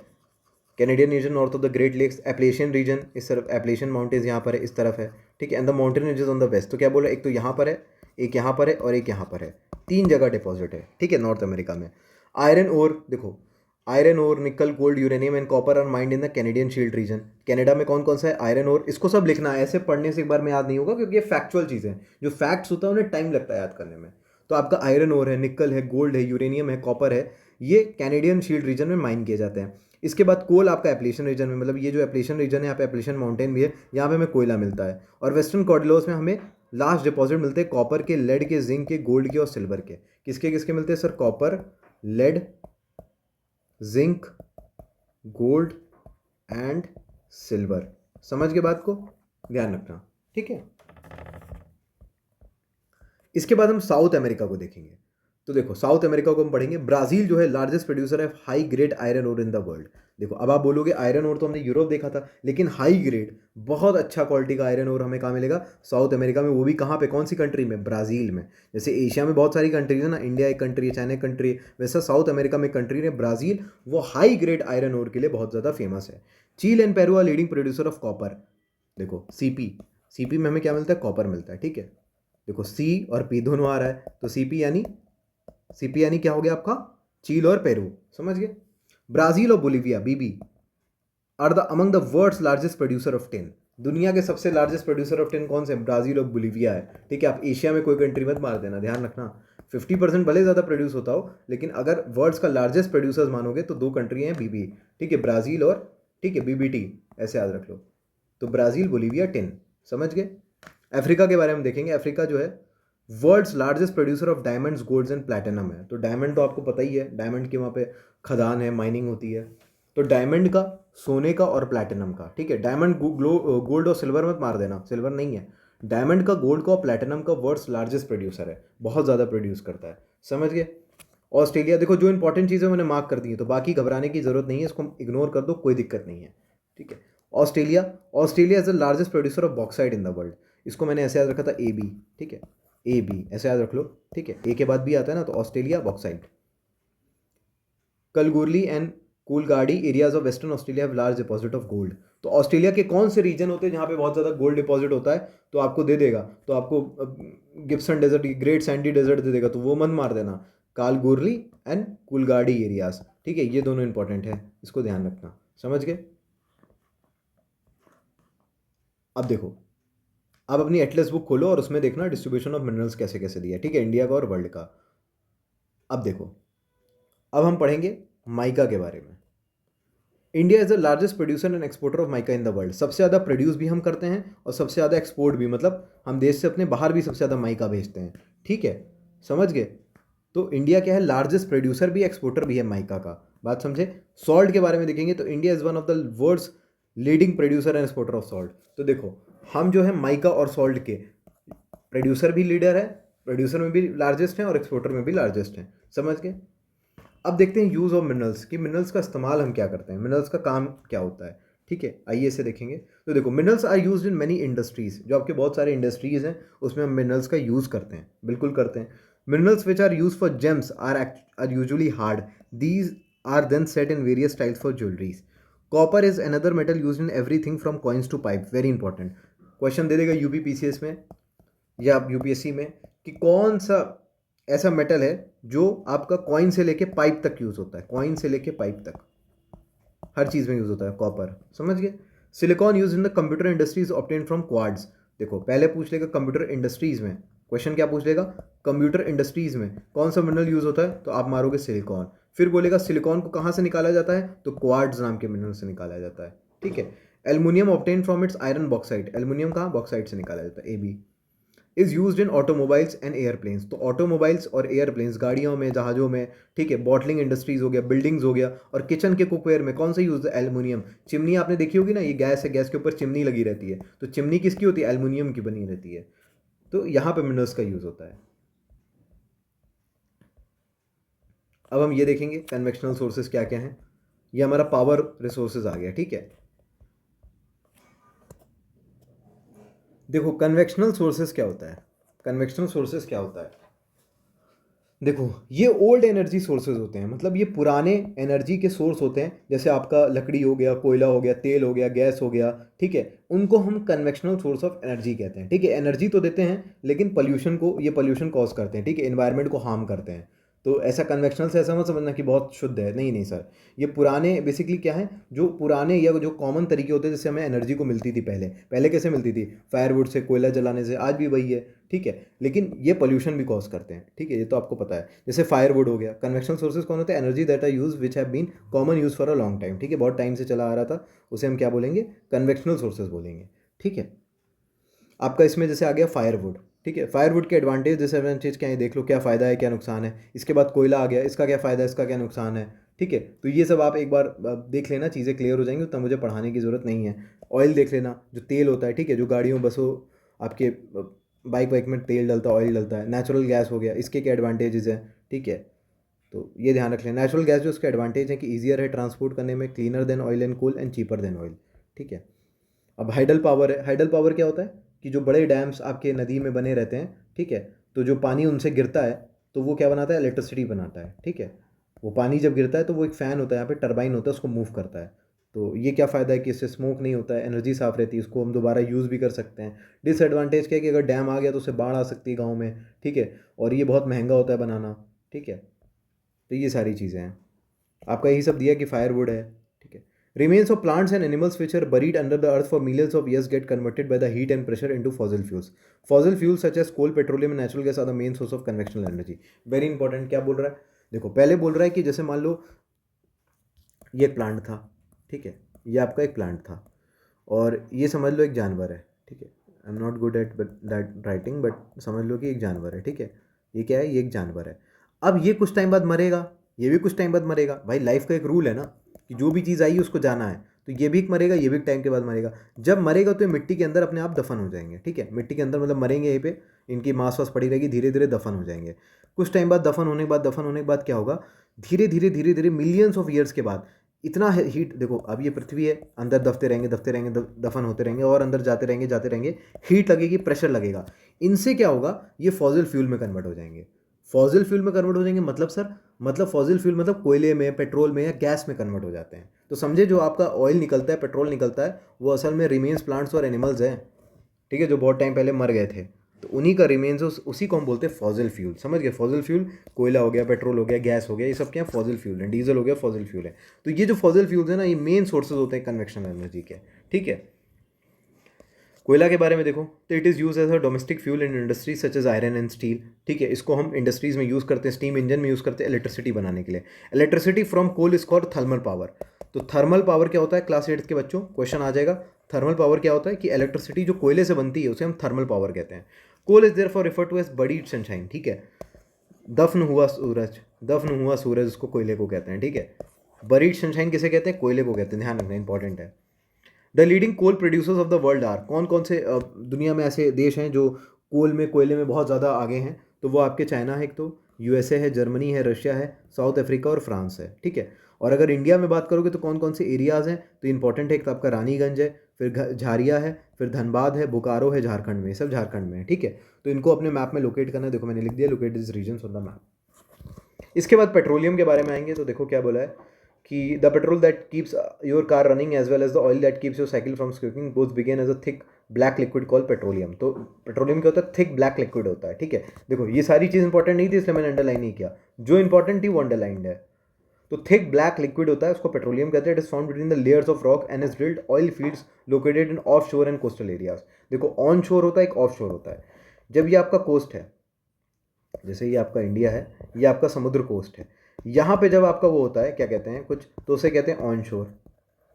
Canadian region north of the Great Lakes, Appalachian region इस तरफ, एप्लेशियन माउंटेन्स यहाँ पर है, इस तरफ है, ठीक है, and the mountain region on the west. तो क्या बोला, एक तो यहाँ पर है, एक यहाँ पर है और एक यहाँ पर है, 3 जगह डिपॉजिट है, ठीक है, नॉर्थ अमेरिका में। आयरन ओर देखो, iron ore, nickel, gold, uranium and copper are mined in the Canadian shield region. Canada में कौन कौन सा है, आयरन ओर, इसको सब लिखना है, ऐसे पढ़ने से एक बार में याद नहीं होगा, क्योंकि ये फैक्चुअल चीज़ें हैं, जो फैक्ट्स होता है उन्हें टाइम लगता है याद करने में। तो आपका आयरन ओर है, निकल है, गोल्ड है, यूरेनियम है, कॉपर है, ये कैनेडियन शील्ड रीजन में माइन किए जाते हैं। इसके बाद कोल आपका एप्लेशियन रीजन में, मतलब ये जो एप्लेशियन रीजन है, यहाँ पे एप्लेशियन माउंटेन भी है, यहाँ पे हमें कोयला मिलता है। और वेस्टर्न कॉर्डिलोस में हमें लास्ट डिपॉजिट मिलते हैं कॉपर के, लेड के, जिंक के, गोल्ड के और सिल्वर के। किसके किसके मिलते हैं sir, copper, lead, zinc, gold and silver, समझ के बात को, ध्यान रखना, ठीक है। इसके बाद हम साउथ अमेरिका को देखेंगे। तो देखो साउथ अमेरिका को हम पढ़ेंगे। ब्राज़ील जो है लार्जेस्ट प्रोड्यूसर है high grade iron ore in the world. देखो अब आप बोलोगे आयरन ओर तो हमने यूरोप देखा था, लेकिन हाई ग्रेड बहुत अच्छा क्वालिटी का आयरन ओर हमें कहाँ मिलेगा? साउथ अमेरिका में। वो भी कहाँ पे? कौन सी कंट्री में? ब्राज़ील में। जैसे एशिया में बहुत सारी कंट्रीज है ना, इंडिया एक कंट्री है, चाइना एक कंट्री है, वैसा साउथ अमेरिका में कंट्री है ब्राज़ील, वो हाई ग्रेड आयरन ओर के लिए बहुत ज़्यादा फेमस है। Chile and Peru are leading producer of copper. देखो सीपी में हमें क्या मिलता है? कॉपर मिलता है, ठीक है। देखो सी और पी दोनों आ रहा है, तो सीपी यानी क्या हो गया आपका? चील और पेरू, समझ गए। ब्राजील और बोलिविया बीबी are the among the world's largest producer of tin. दुनिया के सबसे लार्जेस्ट प्रोड्यूसर ऑफ टिन कौन से? ब्राजील और बोलिविया है, ठीक है। आप एशिया में कोई कंट्री मत मार देना, ध्यान रखना। 50% भले ज़्यादा प्रोड्यूस होता हो, लेकिन अगर वर्ल्ड्स का लार्जेस्ट प्रोड्यूसर्स मानोगे तो दो कंट्री हैं बीबी, ठीक है, ब्राज़ील और, ठीक है, बीबीटी, ऐसे याद रख लो। तो ब्राज़ील बोलिविया टिन, समझ गए। अफ्रीका के बारे में देखेंगे। अफ्रीका जो है world's largest producer of diamonds, golds and platinum है। तो डायमंड तो आपको पता ही है, डायमंड की वहाँ पे खदान है, माइनिंग होती है। तो डायमंड का, सोने का और प्लैटिनम का, ठीक है। डायमंड गोल्ड और सिल्वर मत मार देना, सिल्वर नहीं है। डायमंड का, गोल्ड का और प्लैटिनम का वर्ल्ड्स लार्जेस्ट प्रोड्यूसर है, बहुत ज़्यादा प्रोड्यूस करता है, समझ गए। ऑस्ट्रेलिया, देखो जो इंपॉर्टेंट चीज़ें मैंने मार्क कर दी है, तो बाकी घबराने की जरूरत नहीं है, इसको इग्नोर कर दो, कोई दिक्कत नहीं है, ठीक है। Australia, Australia is the largest producer of bauxite in the world. इसको मैंने ऐसे याद रखा था, ए बी, ठीक है, ए बी ऐसे याद रख लो, ठीक है। ए के बाद भी आता है ना, तो Australia bauxite. Kalgoorlie and Coolgardie areas of Western Australia have large deposit of gold. तो ऑस्ट्रेलिया के कौन से रीजन होते हैं जहाँ पे बहुत ज़्यादा गोल्ड डिपॉजिट होता है? तो आपको दे देगा, तो आपको Gibson desert, great sandy desert दे देगा, तो वो मत मार देना। कालगुरली एंड कूलगाड़ी एरियाज, ठीक है, ये दोनों इंपॉर्टेंट है, इसको ध्यान रखना, समझ गए। अब देखो, आप अपनी एटलस बुक खोलो और उसमें देखना डिस्ट्रीब्यूशन ऑफ मिनरल्स कैसे कैसे दिया है, ठीक है, इंडिया का और वर्ल्ड का। अब देखो, अब हम पढ़ेंगे माइका के बारे में। India is the largest producer and exporter of mica in the world. सबसे ज़्यादा प्रोड्यूस भी हम करते हैं और सबसे ज़्यादा एक्सपोर्ट भी, मतलब हम देश से अपने बाहर भी सबसे ज़्यादा माइका भेजते हैं, ठीक है, समझ गए। तो इंडिया क्या है? लार्जेस्ट प्रोड्यूसर भी, एक्सपोर्टर भी है माइका का, बात समझे। सॉल्ट के बारे में देखेंगे तो India is one of the world's leading producer and exporter of salt. तो देखो, हम जो है माइका और सॉल्ट के प्रोड्यूसर भी लीडर है, प्रोड्यूसर में भी लार्जेस्ट हैं और एक्सपोर्टर में भी लार्जेस्ट हैं, समझ गए। अब देखते हैं यूज़ ऑफ मिनरल्स, कि मिनरल्स का इस्तेमाल हम क्या करते हैं, मिनरल्स का काम क्या होता है, ठीक है, आइए इसे देखेंगे। तो देखो, minerals are used in many industries. जो आपके बहुत सारे इंडस्ट्रीज़ हैं उसमें हम मिनरल्स का यूज़ करते हैं, बिल्कुल करते हैं। Minerals which are use for gems are usually hard, these are then set in various styles for jewelleries. Copper is another metal use in everything from coins to pipe. Very important question दे देगा UP PCS में या UPSC में, कि कौन सा ऐसा metal है जो आपका कॉइन से लेके पाइप तक यूज़ होता है। कॉइन से लेके पाइप तक हर चीज़ में यूज़ होता है कॉपर, समझ गए। Silicon use in the computer industries obtain from quartz. देखो पहले पूछ लेगा कंप्यूटर इंडस्ट्रीज में, क्वेश्चन क्या पूछ लेगा? कंप्यूटर इंडस्ट्रीज में कौन सा मिनरल यूज़ होता है, तो आप मारोगे सिलिकॉन। फिर बोलेगा सिलिकॉन को कहाँ से निकाला जाता है, तो क्वार्ट्ज नाम के मिनरल से निकाला जाता है, ठीक है। Aluminium obtain from its iron bauxite. Aluminium कहाँ? बॉक्साइट से निकाला जाता है, A B. Is used in automobiles and airplanes. तो ऑटोमोबाइल्स और एयरप्लेन्स, गाड़ियों में, जहाज़ों में, ठीक है, बॉटलिंग इंडस्ट्रीज हो गया, बिल्डिंग्स हो गया, और किचन के कुकवेयर में कौन सा यूज़ है? एल्युमिनियम। चिमनी आपने देखी होगी ना, ये गैस है, गैस के ऊपर चिमनी लगी रहती है, तो चिमनी किसकी होती है? एल्युमिनियम की बनी रहती है। तो यहाँ पे मिनरल्स का यूज़ होता है। अब हम ये देखेंगे कन्वेक्शनल सोर्सेज क्या क्या हैं। ये हमारा पावर रिसोर्सेज आ गया, ठीक है। देखो कन्वेक्शनल सोर्सेज क्या होता है, कन्वेक्शनल सोर्सेज क्या होता है? देखो ये ओल्ड एनर्जी सोर्सेज होते हैं, मतलब ये पुराने एनर्जी के सोर्स होते हैं, जैसे आपका लकड़ी हो गया, कोयला हो गया, तेल हो गया, गैस हो गया, ठीक है, उनको हम कन्वेक्शनल सोर्स ऑफ एनर्जी कहते हैं, ठीक है। एनर्जी तो देते हैं लेकिन पोल्यूशन को, ये पोल्यूशन कॉज करते हैं, ठीक है, एनवायरनमेंट को हार्म करते हैं। तो ऐसा कन्वेक्शनल से ऐसा मत समझना कि बहुत शुद्ध है, नहीं नहीं सर। ये पुराने बेसिकली क्या है, जो पुराने या जो कॉमन तरीके होते हैं जिससे हमें एनर्जी को मिलती थी पहले। पहले कैसे मिलती थी? फायरवुड से, कोयला जलाने से, आज भी वही है, ठीक है। लेकिन ये पोल्यूशन भी कॉज करते हैं, ठीक है, ये तो आपको पता है। जैसे फायरवुड हो गया, कन्वेक्शनल सोर्सेज कौन होते हैं? Energy that are use which have been common use for a long time, ठीक है, बहुत टाइम से चला आ रहा था, उसे हम क्या बोलेंगे? कन्वेक्शनल सोर्सेज बोलेंगे, ठीक है। आपका इसमें जैसे आ गया फायरवुड, ठीक है। फायरवुड के एडवांटेज डिसएडवांटेज क्या है, देख लो क्या फ़ायदा है क्या नुकसान है। इसके बाद कोयला आ गया, इसका क्या फ़ायदा है, इसका क्या नुकसान है, ठीक है। तो ये सब आप एक बार देख लेना, चीज़ें क्लियर हो जाएंगी, उतना मुझे पढ़ाने की ज़रूरत नहीं है। ऑयल देख लेना, जो तेल होता है, ठीक है, जो गाड़ियों बसों आपके बाइक वाइक में तेल डलता है, ऑयल डलता है। नेचुरल गैस हो गया, इसके क्या एडवांटेजेस हैं, ठीक है। तो ये ध्यान रख लें। नेचुरल गैस जो उसके एडवांटेज है कि ईजियर है ट्रांसपोर्ट करने में, cleaner than oil and coal and cheaper than oil, ठीक है। अब हाइडल पावर है। हाइडल पावर क्या होता है कि जो बड़े डैम्स आपके नदी में बने रहते हैं, ठीक है, तो जो पानी उनसे गिरता है तो वो क्या बनाता है, इलेक्ट्रिसिटी बनाता है, ठीक है। वो पानी जब गिरता है तो वो एक फ़ैन होता है, यहाँ पे टरबाइन होता है, उसको मूव करता है। तो ये क्या फ़ायदा है कि इससे स्मोक नहीं होता है, एनर्जी साफ़ रहती है, इसको हम दोबारा यूज़ भी कर सकते हैं। डिसएडवांटेज क्या है कि अगर डैम आ गया तो उससे बाढ़ आ सकती है गाँव में, ठीक है, और ये बहुत महंगा होता है बनाना, ठीक है। तो ये सारी चीज़ें हैं। आपका यही सब दिया कि फायरवुड है, ठीक है। Remains of plants and animals which are buried under the earth for millions of years get converted by the heat and pressure into fossil fuels. Fossil fuels such as coal, petroleum and natural gas are the main source of conventional energy. Very important। क्या बोल रहा है, देखो पहले बोल रहा है कि जैसे मान लो ये एक प्लांट था, ठीक है, ये आपका एक प्लांट था और ये समझ लो एक जानवर है, ठीक है। I am not good at that writing, but समझ लो कि एक जानवर है, ठीक है। ये क्या है, ये एक जानवर है। अब ये कुछ टाइम बाद मरेगा, ये भी कुछ टाइम बाद मरेगा। भाई लाइफ का एक रूल है ना कि जो भी चीज़ आई है उसको जाना है, तो ये भी एक मरेगा, ये भी एक टाइम के बाद मरेगा। जब मरेगा तो ये मिट्टी के अंदर अपने आप दफन हो जाएंगे, ठीक है। मिट्टी के अंदर मतलब मरेंगे यहीं पे, इनकी मांस वास पड़ी रहेगी, धीरे धीरे दफन हो जाएंगे। कुछ टाइम बाद दफन होने के बाद क्या होगा, धीरे धीरे मिलियंस ऑफ ईयर्स के बाद इतना हीट, देखो अब ये पृथ्वी है, अंदर दफते रहेंगे दफन होते रहेंगे और अंदर जाते रहेंगे, हीट लगेगी, प्रेशर लगेगा। इनसे क्या होगा, ये फॉसिल फ्यूल में कन्वर्ट हो जाएंगे। फॉसिल फ्यूल में कन्वर्ट हो जाएंगे मतलब सर, मतलब फॉसिल फ्यूल मतलब कोयले में, पेट्रोल में या गैस में कन्वर्ट हो जाते हैं। तो समझे, जो आपका ऑयल निकलता है, पेट्रोल निकलता है, वो असल में रिमेन्स प्लांट्स और एनिमल्स हैं, ठीक है, जो बहुत टाइम पहले मर गए थे। तो उन्हीं का रिमेन्स, उसी को हम बोलते हैं फॉसिल फ्यूल। समझ गए, फॉसिल फ्यूल कोयला हो गया, पेट्रोल हो गया, गैस हो गया, ये सब क्या है, फॉसिल फ्यूल है। डीजल हो गया, फॉसिल फ्यूल है। तो ये जो फॉसिल फ्यूल्स है ना, ये मेन सोर्सेज होते हैं कन्वेक्शन एनर्जी के, ठीक है। कोयला के बारे में देखो तो it is use as a domestic fuel in industries such as iron and steel, ठीक है। इसको हम इंडस्ट्रीज में यूज़ करते हैं, स्टीम इंजन में यूज़ करते हैं इलेक्ट्रिसिटी बनाने के लिए। Electricity from coal is called thermal power. तो थर्मल पावर क्या होता है, क्लास 8 के बच्चों क्वेश्चन आ जाएगा। थर्मल पावर क्या होता है कि इलेक्ट्रिसिटी जो कोयले से बनती है उसे हम थर्मल पावर कहते हैं। Coal is therefore refer to as buried sunshine, ठीक है। दफन हुआ सूरज उसको कोयले को कहते हैं, ठीक है। बरीड सनशाइन किसे कहते हैं, कोयले को कहते हैं, ध्यान रखना इंपॉर्टेंट है। The leading coal producers of the world are, कौन कौन से दुनिया में ऐसे देश हैं जो कोयले में बहुत ज़्यादा आगे हैं, तो वो आपके चाइना है एक, तो यूएसए है, जर्मनी है, रशिया है, साउथ अफ्रीका और फ्रांस है, ठीक है। और अगर इंडिया में बात करोगे तो कौन कौन से एरियाज़ हैं, तो इंपॉर्टेंट है, एक तो आपका रानीगंज है, फिर झारिया है, फिर धनबाद है, बोकारो है झारखंड में, सब झारखंड में है, ठीक है। तो इनको अपने मैप में लोकेट करना है। देखो मैंने लिख दिया, locate this regions on the map. इसके बाद पेट्रोलियम के बारे में आएंगे। तो देखो क्या बोला है कि the petrol that keeps your car running as well as the oil that keeps your cycle from squeaking both began as a thick black liquid call petroleum. तो पेट्रोलियम क्या होता है, थिक ब्लैक लिक्विड होता है, ठीक है। देखो ये सारी चीज़ इंपॉर्टेंट नहीं थी इसलिए मैंने अंडरलाइन नहीं किया, जो इंपॉर्टेंट थी वो अंडरलाइंड है। तो थिक ब्लैक लिक्विड होता है, उसको पेट्रोलियम कहते हैं। It is found between the layers of rock and is drilled oil fields located in of शोर एंड कोस्टल एरियाज। देखो ऑन शोर होता है, एक ऑफ शोर होता है। जब ये आपका कोस्ट है, जैसे ये आपका इंडिया है, ये आपका समुद्र कोस्ट है, यहाँ पे जब आपका वो होता है क्या कहते हैं कुछ, तो उसे कहते हैं ऑन शोर,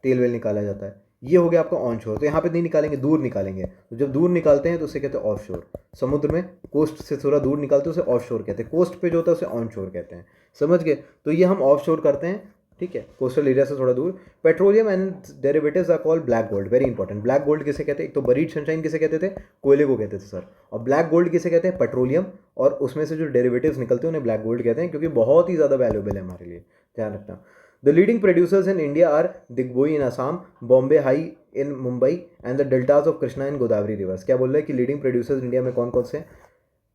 तेल वेल निकाला जाता है, ये हो गया आपका ऑन शोर। तो यहाँ पे नहीं निकालेंगे, दूर निकालेंगे। तो जब दूर निकालते हैं तो उसे कहते हैं ऑफ शोर। समुद्र में कोस्ट से थोड़ा दूर निकालते हैं उसे ऑफ शोर कहते हैं, कोस्ट पे जो होता है उसे ऑन शोर कहते हैं। समझ गए, तो ये हम ऑफ शोर करते हैं, ठीक है, कोस्टल एरिया से थोड़ा दूर। Petroleum and derivatives are called black gold, very important. Black gold किसे कहते हैं, एक तो बरीड सनशाइन किसे कहते थे, कोयले को कहते थे सर, और ब्लैक गोल्ड किसे कहते हैं, पेट्रोलियम, और उसमें से जो डेरिवेटिव्स निकलते हैं उन्हें ब्लैक गोल्ड कहते हैं, क्योंकि बहुत ही ज़्यादा वैल्यूबल है हमारे लिए, ध्यान रखना। The leading producers in India are Digboi in Assam, Bombay high in Mumbai and the deltas of Krishna in Godavari rivers. क्या बोल रहे हैं कि लीडिंग प्रोड्यूसर्स इंडिया में कौन कौन से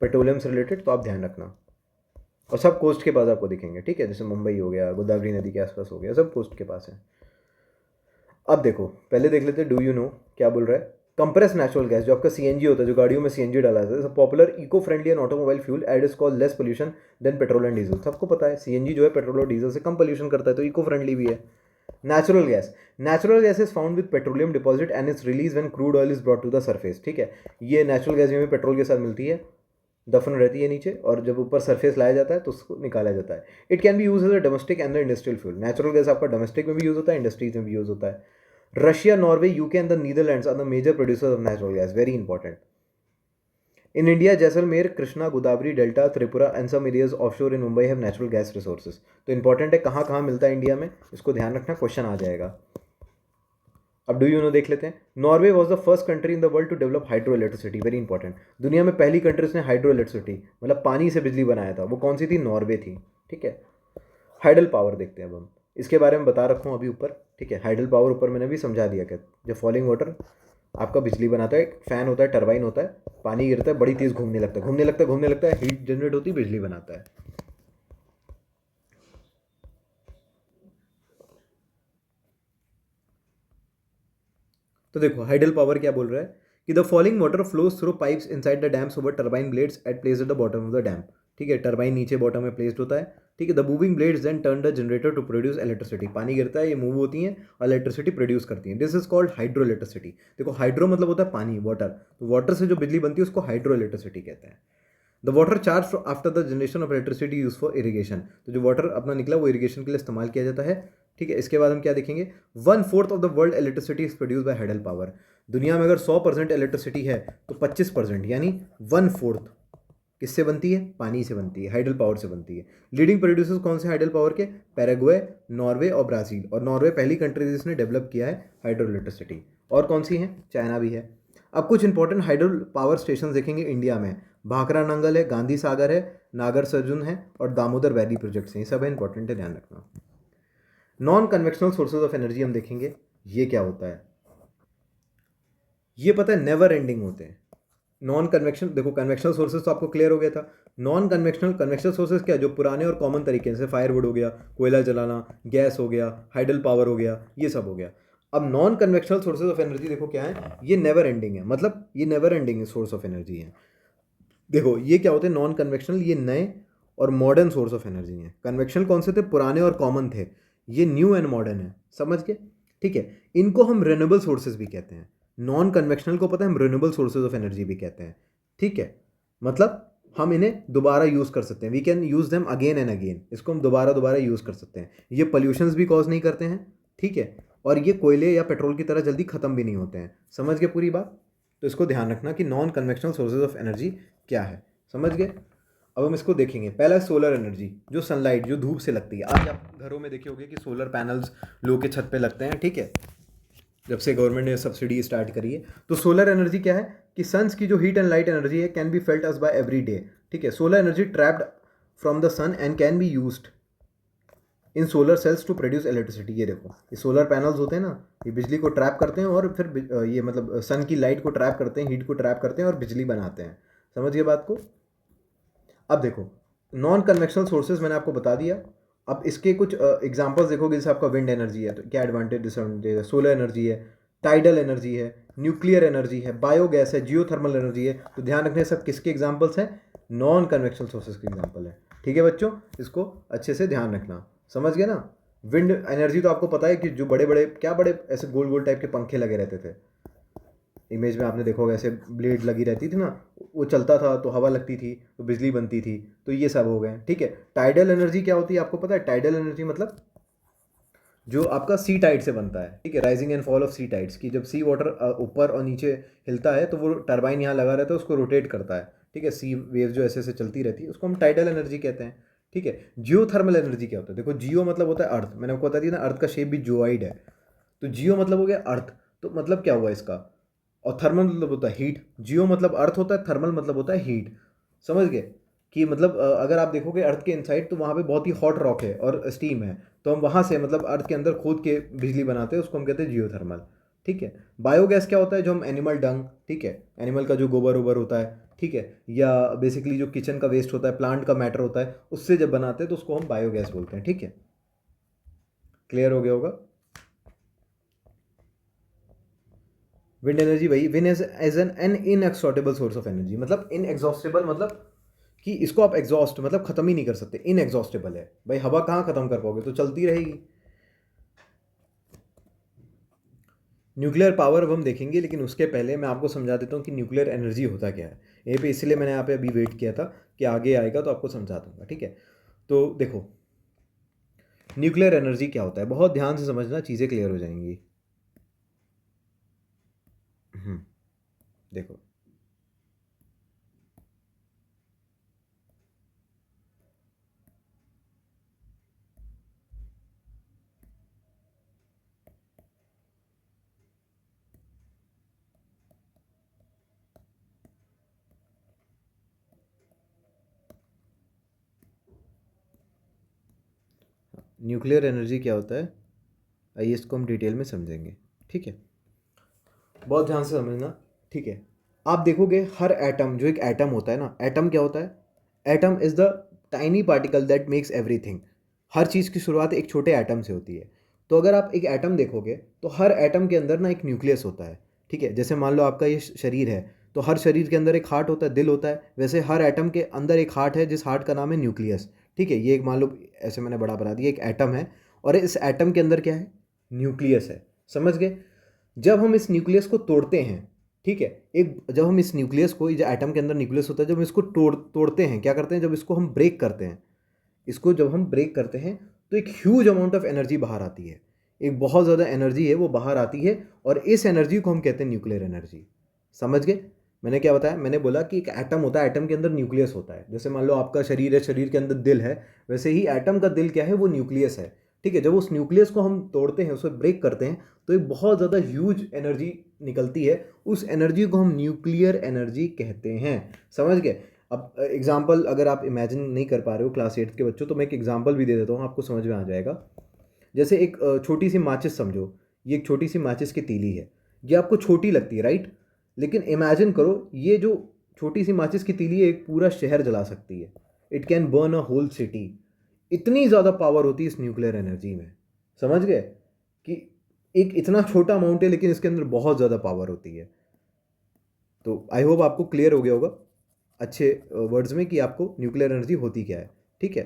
पेट्रोलियम से रिलेटेड, तो आप ध्यान रखना। और सब कोस्ट के पास आपको दिखेंगे, ठीक है, जैसे मुंबई हो गया, गोदावरी नदी के आसपास हो गया, सब कोस्ट के पास है। अब देखो पहले देख लेते हैं, डू यू नो क्या बोल रहा है। कंप्रेस नेचुरल गैस, जो आपका सीएनजी होता है, जो गाड़ियों में सीएनजी डाला जाता है, popular eco friendly and automobile fuel and is call less pollution than petrol and diesel. सबको पता है सीएनजी जो है पेट्रोल और डीजल से कम पोल्यूशन करता है, तो इको फ्रेंडली भी है। Natural gas is found with petroleum deposit and is release when crude oil is brought to the surface, ठीक है। ये नेचुरल गैस में पेट्रोल के साथ मिलती है, दफन रहती है नीचे, और जब ऊपर सरफेस लाया जाता है तो उसको निकाला जाता है। It can be use as a domestic and the industrial fuel. Natural gas आपका डोमेस्टिक में भी यूज होता है, इंडस्ट्रीज में भी यूज होता है। Russia, Norway, UK and the Netherlands are the major producers of natural gas, very important. In India Jaisalmer, Krishna, Godavari delta, Tripura and some areas offshore in Mumbai have natural gas resources. तो important है कहाँ कहाँ मिलता है इंडिया में, इसको ध्यान रखना, क्वेश्चन आ जाएगा। अब डू यू नो देख लेते हैं। Norway was the first country in the world to develop hydro electricity, very important. दुनिया में पहली कंट्रीज ने हाइड्रो इलेक्ट्रिसिटी मतलब पानी से बिजली बनाया था, वो कौन सी थी? नॉर्वे थी। ठीक है, हाइडल पावर देखते हैं अब हम, इसके बारे में बता रखा हूँ अभी ऊपर। ठीक है, हाइडल पावर ऊपर मैंने भी समझा दिया क्या, जब फॉलिंग वाटर आपका बिजली बनाता है, एक फैन होता है, टरबाइन होता है, पानी गिरता है, बड़ी तेज घूमने लगता है, घूमने लगता है, घूमने लगता है, हीट जनरेट होती है, बिजली बनाता है। तो देखो हाइडल पावर क्या बोल रहा है कि the falling water flows through pipes inside the dams over turbine blades at place at the bottom of the dam. ठीक है, टरबाइन नीचे बॉटम में प्लेस्ड होता है। ठीक है, the moving blades then turn the generator to produce electricity, पानी गिरता है, ये मूव होती हैं और इलेक्ट्रिसिटी प्रोड्यूस करती हैं। This is called hydro electricity. देखो हाइड्रो मतलब होता है पानी, वाटर, तो वाटर से जो बिजली बनती है उसको हाइड्रो इलेक्ट्रिसिटी कहते हैं। The water charge after the generation of electricity use for irrigation, तो जो वाटर अपना निकला वो इरीगेशन के लिए इस्तेमाल किया जाता है। ठीक है, इसके बाद हम क्या देखेंगे, 1/4 of the world electricity is produce by hydel power. दुनिया में अगर 100% इलेक्ट्रिसिटी है तो 25% यानी 1/4 किससे बनती है? पानी से बनती है, हाइडल पावर से बनती है। लीडिंग प्रोड्यूसर्स कौन से हाइडल पावर के? पैराग्वे, नॉर्वे और ब्राज़ील, और नॉर्वे पहली कंट्री जिसने डेवलप किया है हाइड्रो इलेक्ट्रिसिटी। और कौन सी है? चाइना भी है। अब कुछ इंपॉर्टेंट हाइड्रो पावर स्टेशन देखेंगे इंडिया में। भाखरा नंगल है, गांधी सागर है, नागर सजुन है और दामोदर वैली प्रोजेक्ट्स हैं, ये सब है, इंपॉर्टेंट है, ध्यान रखना। Non convectional sources of energy हम देखेंगे, ये क्या होता है? ये पता है नेवर एंडिंग होते हैं। नॉन कन्वेक्शन, देखो कन्वेक्शनल सोर्सेज तो आपको क्लियर हो गया था। नॉन कन्वेक्शनल, कन्वेक्शनल सोर्सेज क्या है? जो पुराने और कॉमन तरीके से, फायरवुड हो गया, कोयला जलाना, गैस हो गया, हाइडल पावर हो गया, ये सब हो गया। अब non convectional sources of energy देखो क्या है, ये नेवर एंडिंग है, मतलब ये never ending source of energy है। देखो ये क्या होते हैं नॉन कन्वेक्शनल, ये नए और मॉडर्न सोर्स ऑफ एनर्जी हैं। कन्वेक्शनल कौन से थे? पुराने और कॉमन थे। ये न्यू एंड मॉडर्न है, समझ गए? ठीक है, इनको हम रिन्यूएबल सोर्सेज भी कहते हैं। नॉन कन्वेक्शनल को पता है हम रिन्यूएबल सोर्सेज ऑफ एनर्जी भी कहते हैं। ठीक है, मतलब हम इन्हें दोबारा यूज़ कर सकते हैं, we can use them again and again, इसको हम दोबारा दोबारा यूज़ कर सकते हैं। ये पॉल्यूशंस भी कॉज नहीं करते हैं। ठीक है, और ये कोयले या पेट्रोल की तरह जल्दी ख़त्म भी नहीं होते हैं। समझ गए पूरी बात? तो इसको ध्यान रखना कि non convectional sources of energy क्या है, समझ गए? अब हम इसको देखेंगे। पहला सोलर एनर्जी, जो सनलाइट, जो धूप से लगती है। आज आप घरों में देखे होंगे कि सोलर पैनल्स लोगों के छत पे लगते हैं। ठीक है, जब से गवर्नमेंट ने सब्सिडी स्टार्ट करी है। तो सोलर एनर्जी क्या है कि सन्स की जो हीट एंड लाइट एनर्जी है can be felt us by every day. ठीक है, solar energy trapped from the sun and can be used in solar cells to produce electricity. ये देखो, ये सोलर पैनल्स होते हैं ना, ये बिजली को ट्रैप करते हैं और फिर ये मतलब सन की लाइट को ट्रैप करते हैं, हीट को ट्रैप करते हैं और बिजली बनाते हैं। समझ गए बात को? अब देखो नॉन कन्वेक्शनल सोर्सेज मैंने आपको बता दिया। अब इसके कुछ एग्जांपल्स देखोगे, जैसे आपका विंड एनर्जी है तो क्या एडवांटेज डिसएडवांटेज है, सोलर एनर्जी है, टाइडल एनर्जी है, न्यूक्लियर एनर्जी है, बायोगैस है, जियोथर्मल एनर्जी है। तो ध्यान रखने सब किसके एग्जांपल्स हैं? नॉन कन्वेक्शनल सोर्सेज के एग्जांपल है। ठीक है बच्चों, इसको अच्छे से ध्यान रखना, समझ गए ना? विंड एनर्जी तो आपको पता है कि जो बड़े बड़े क्या बड़े ऐसे गोल गोल टाइप के पंखे लगे रहते थे, इमेज में आपने देखा होगा, ऐसे ब्लेड लगी रहती थी ना, वो चलता था तो हवा लगती थी तो बिजली बनती थी। तो ये सब हो गए। ठीक है, टाइडल एनर्जी क्या होती है आपको पता है? टाइडल एनर्जी मतलब जो आपका सी टाइड से बनता है। ठीक है, rising and fall of sea tides की, जब सी वाटर ऊपर और नीचे हिलता है तो वो टरबाइन यहाँ लगा रहता है, उसको रोटेट करता है। ठीक है, सी वेव जो ऐसे ऐसे चलती रहती है उसको हम टाइडल एनर्जी कहते हैं। ठीक है, जियो थर्मल एनर्जी क्या होता है? देखो जियो मतलब होता है अर्थ, मैंने आपको बता दिया ना, अर्थ का शेप भी जियोइड है। तो जियो मतलब हो गया अर्थ, तो मतलब क्या हुआ इसका? और थर्मल मतलब होता है हीट। जियो मतलब अर्थ होता है, थर्मल मतलब होता है हीट। समझ गए कि मतलब अगर आप देखोगे अर्थ के इनसाइड तो वहाँ पे बहुत ही हॉट रॉक है और स्टीम है, तो हम वहाँ से मतलब अर्थ के अंदर खोद के बिजली बनाते हैं, उसको हम कहते हैं जियोथर्मल। ठीक है, बायोगैस क्या होता है? जो हम एनिमल डंग, ठीक है, एनिमल का जो गोबर ओबर होता है, ठीक है, या बेसिकली जो किचन का वेस्ट होता है, प्लांट का मैटर होता है, उससे जब बनाते हैं तो उसको हम बायोगैस बोलते हैं। ठीक है, क्लियर हो गया होगा? विंड एनर्जी वही, wind as an inexhaustible source of energy, मतलब इनएग्जॉस्टेबल, मतलब कि इसको आप एग्जॉस्ट मतलब खत्म ही नहीं कर सकते, इनएग्जॉस्टेबल है। भाई हवा कहाँ खत्म कर पाओगे, तो चलती रहेगी। न्यूक्लियर पावर अब हम देखेंगे, लेकिन उसके पहले मैं आपको समझा देता हूँ कि न्यूक्लियर एनर्जी होता क्या है। यहीं पे इसलिए मैंने यहाँ पे अभी वेट किया था कि आगे आएगा तो आपको समझा दूंगा। ठीक है, तो देखो न्यूक्लियर एनर्जी क्या होता है, बहुत ध्यान से समझना, चीज़ें क्लियर हो जाएंगी। हम्म, देखो न्यूक्लियर एनर्जी क्या होता है, आइए इसको हम डिटेल में समझेंगे। ठीक है, बहुत ध्यान से समझना। ठीक है, आप देखोगे हर एटम, जो एक एटम होता है ना, एटम क्या होता है, atom is the tiny particle that makes everything. हर चीज़ की शुरुआत एक छोटे एटम से होती है। तो अगर आप एक एटम देखोगे तो हर एटम के अंदर ना एक न्यूक्लियस होता है। ठीक है, जैसे मान लो आपका ये शरीर है, तो हर शरीर के अंदर एक हार्ट होता है, दिल होता है, वैसे हर एटम के अंदर एक हार्ट है, जिस हार्ट का नाम है न्यूक्लियस। ठीक है, ये एक मान लो, ऐसे मैंने बड़ा बना दिया, एक एटम है और इस एटम के अंदर क्या है, न्यूक्लियस है। समझ गए? जब हम इस न्यूक्लियस को तोड़ते हैं, ठीक है, एक जब हम इस न्यूक्लियस को, जो एटम के अंदर न्यूक्लियस होता है, जब हम इसको तोड़ते हैं, क्या करते हैं, जब इसको हम ब्रेक करते हैं, इसको जब हम ब्रेक करते हैं तो एक ह्यूज अमाउंट ऑफ एनर्जी बाहर आती है। एक बहुत ज़्यादा एनर्जी है वो बाहर आती है, और इस एनर्जी को हम कहते हैं न्यूक्लियर एनर्जी। समझ गए? मैंने क्या बताया, मैंने बोला कि एक एटम होता है, एटम के अंदर न्यूक्लियस होता है। जैसे मान लो आपका शरीर है, शरीर के अंदर दिल है, वैसे ही एटम का दिल क्या है, वो न्यूक्लियस है। ठीक है, जब उस न्यूक्लियस को हम तोड़ते हैं, उसे ब्रेक करते हैं, तो एक बहुत ज़्यादा ह्यूज एनर्जी निकलती है। उस एनर्जी को हम न्यूक्लियर एनर्जी कहते हैं। समझ गए? अब एग्जाम्पल अगर आप इमेजिन नहीं कर पा रहे हो क्लास 8 के बच्चों, तो मैं एक एग्जाम्पल भी दे देता हूँ, आपको समझ में आ जाएगा। जैसे एक छोटी सी माचिस समझो, ये एक छोटी सी माचिस की तीली है। ये आपको छोटी लगती है, राइट? लेकिन इमेजिन करो, ये जो छोटी सी माचिस की तीली है, एक पूरा शहर जला सकती है। It can burn a whole city. इतनी ज़्यादा पावर होती है इस न्यूक्लियर एनर्जी में। समझ गए कि एक इतना छोटा अमाउंट है, लेकिन इसके अंदर बहुत ज़्यादा पावर होती है। तो आई होप आपको क्लियर हो गया होगा अच्छे वर्ड्स में कि आपको न्यूक्लियर एनर्जी होती क्या है। ठीक है,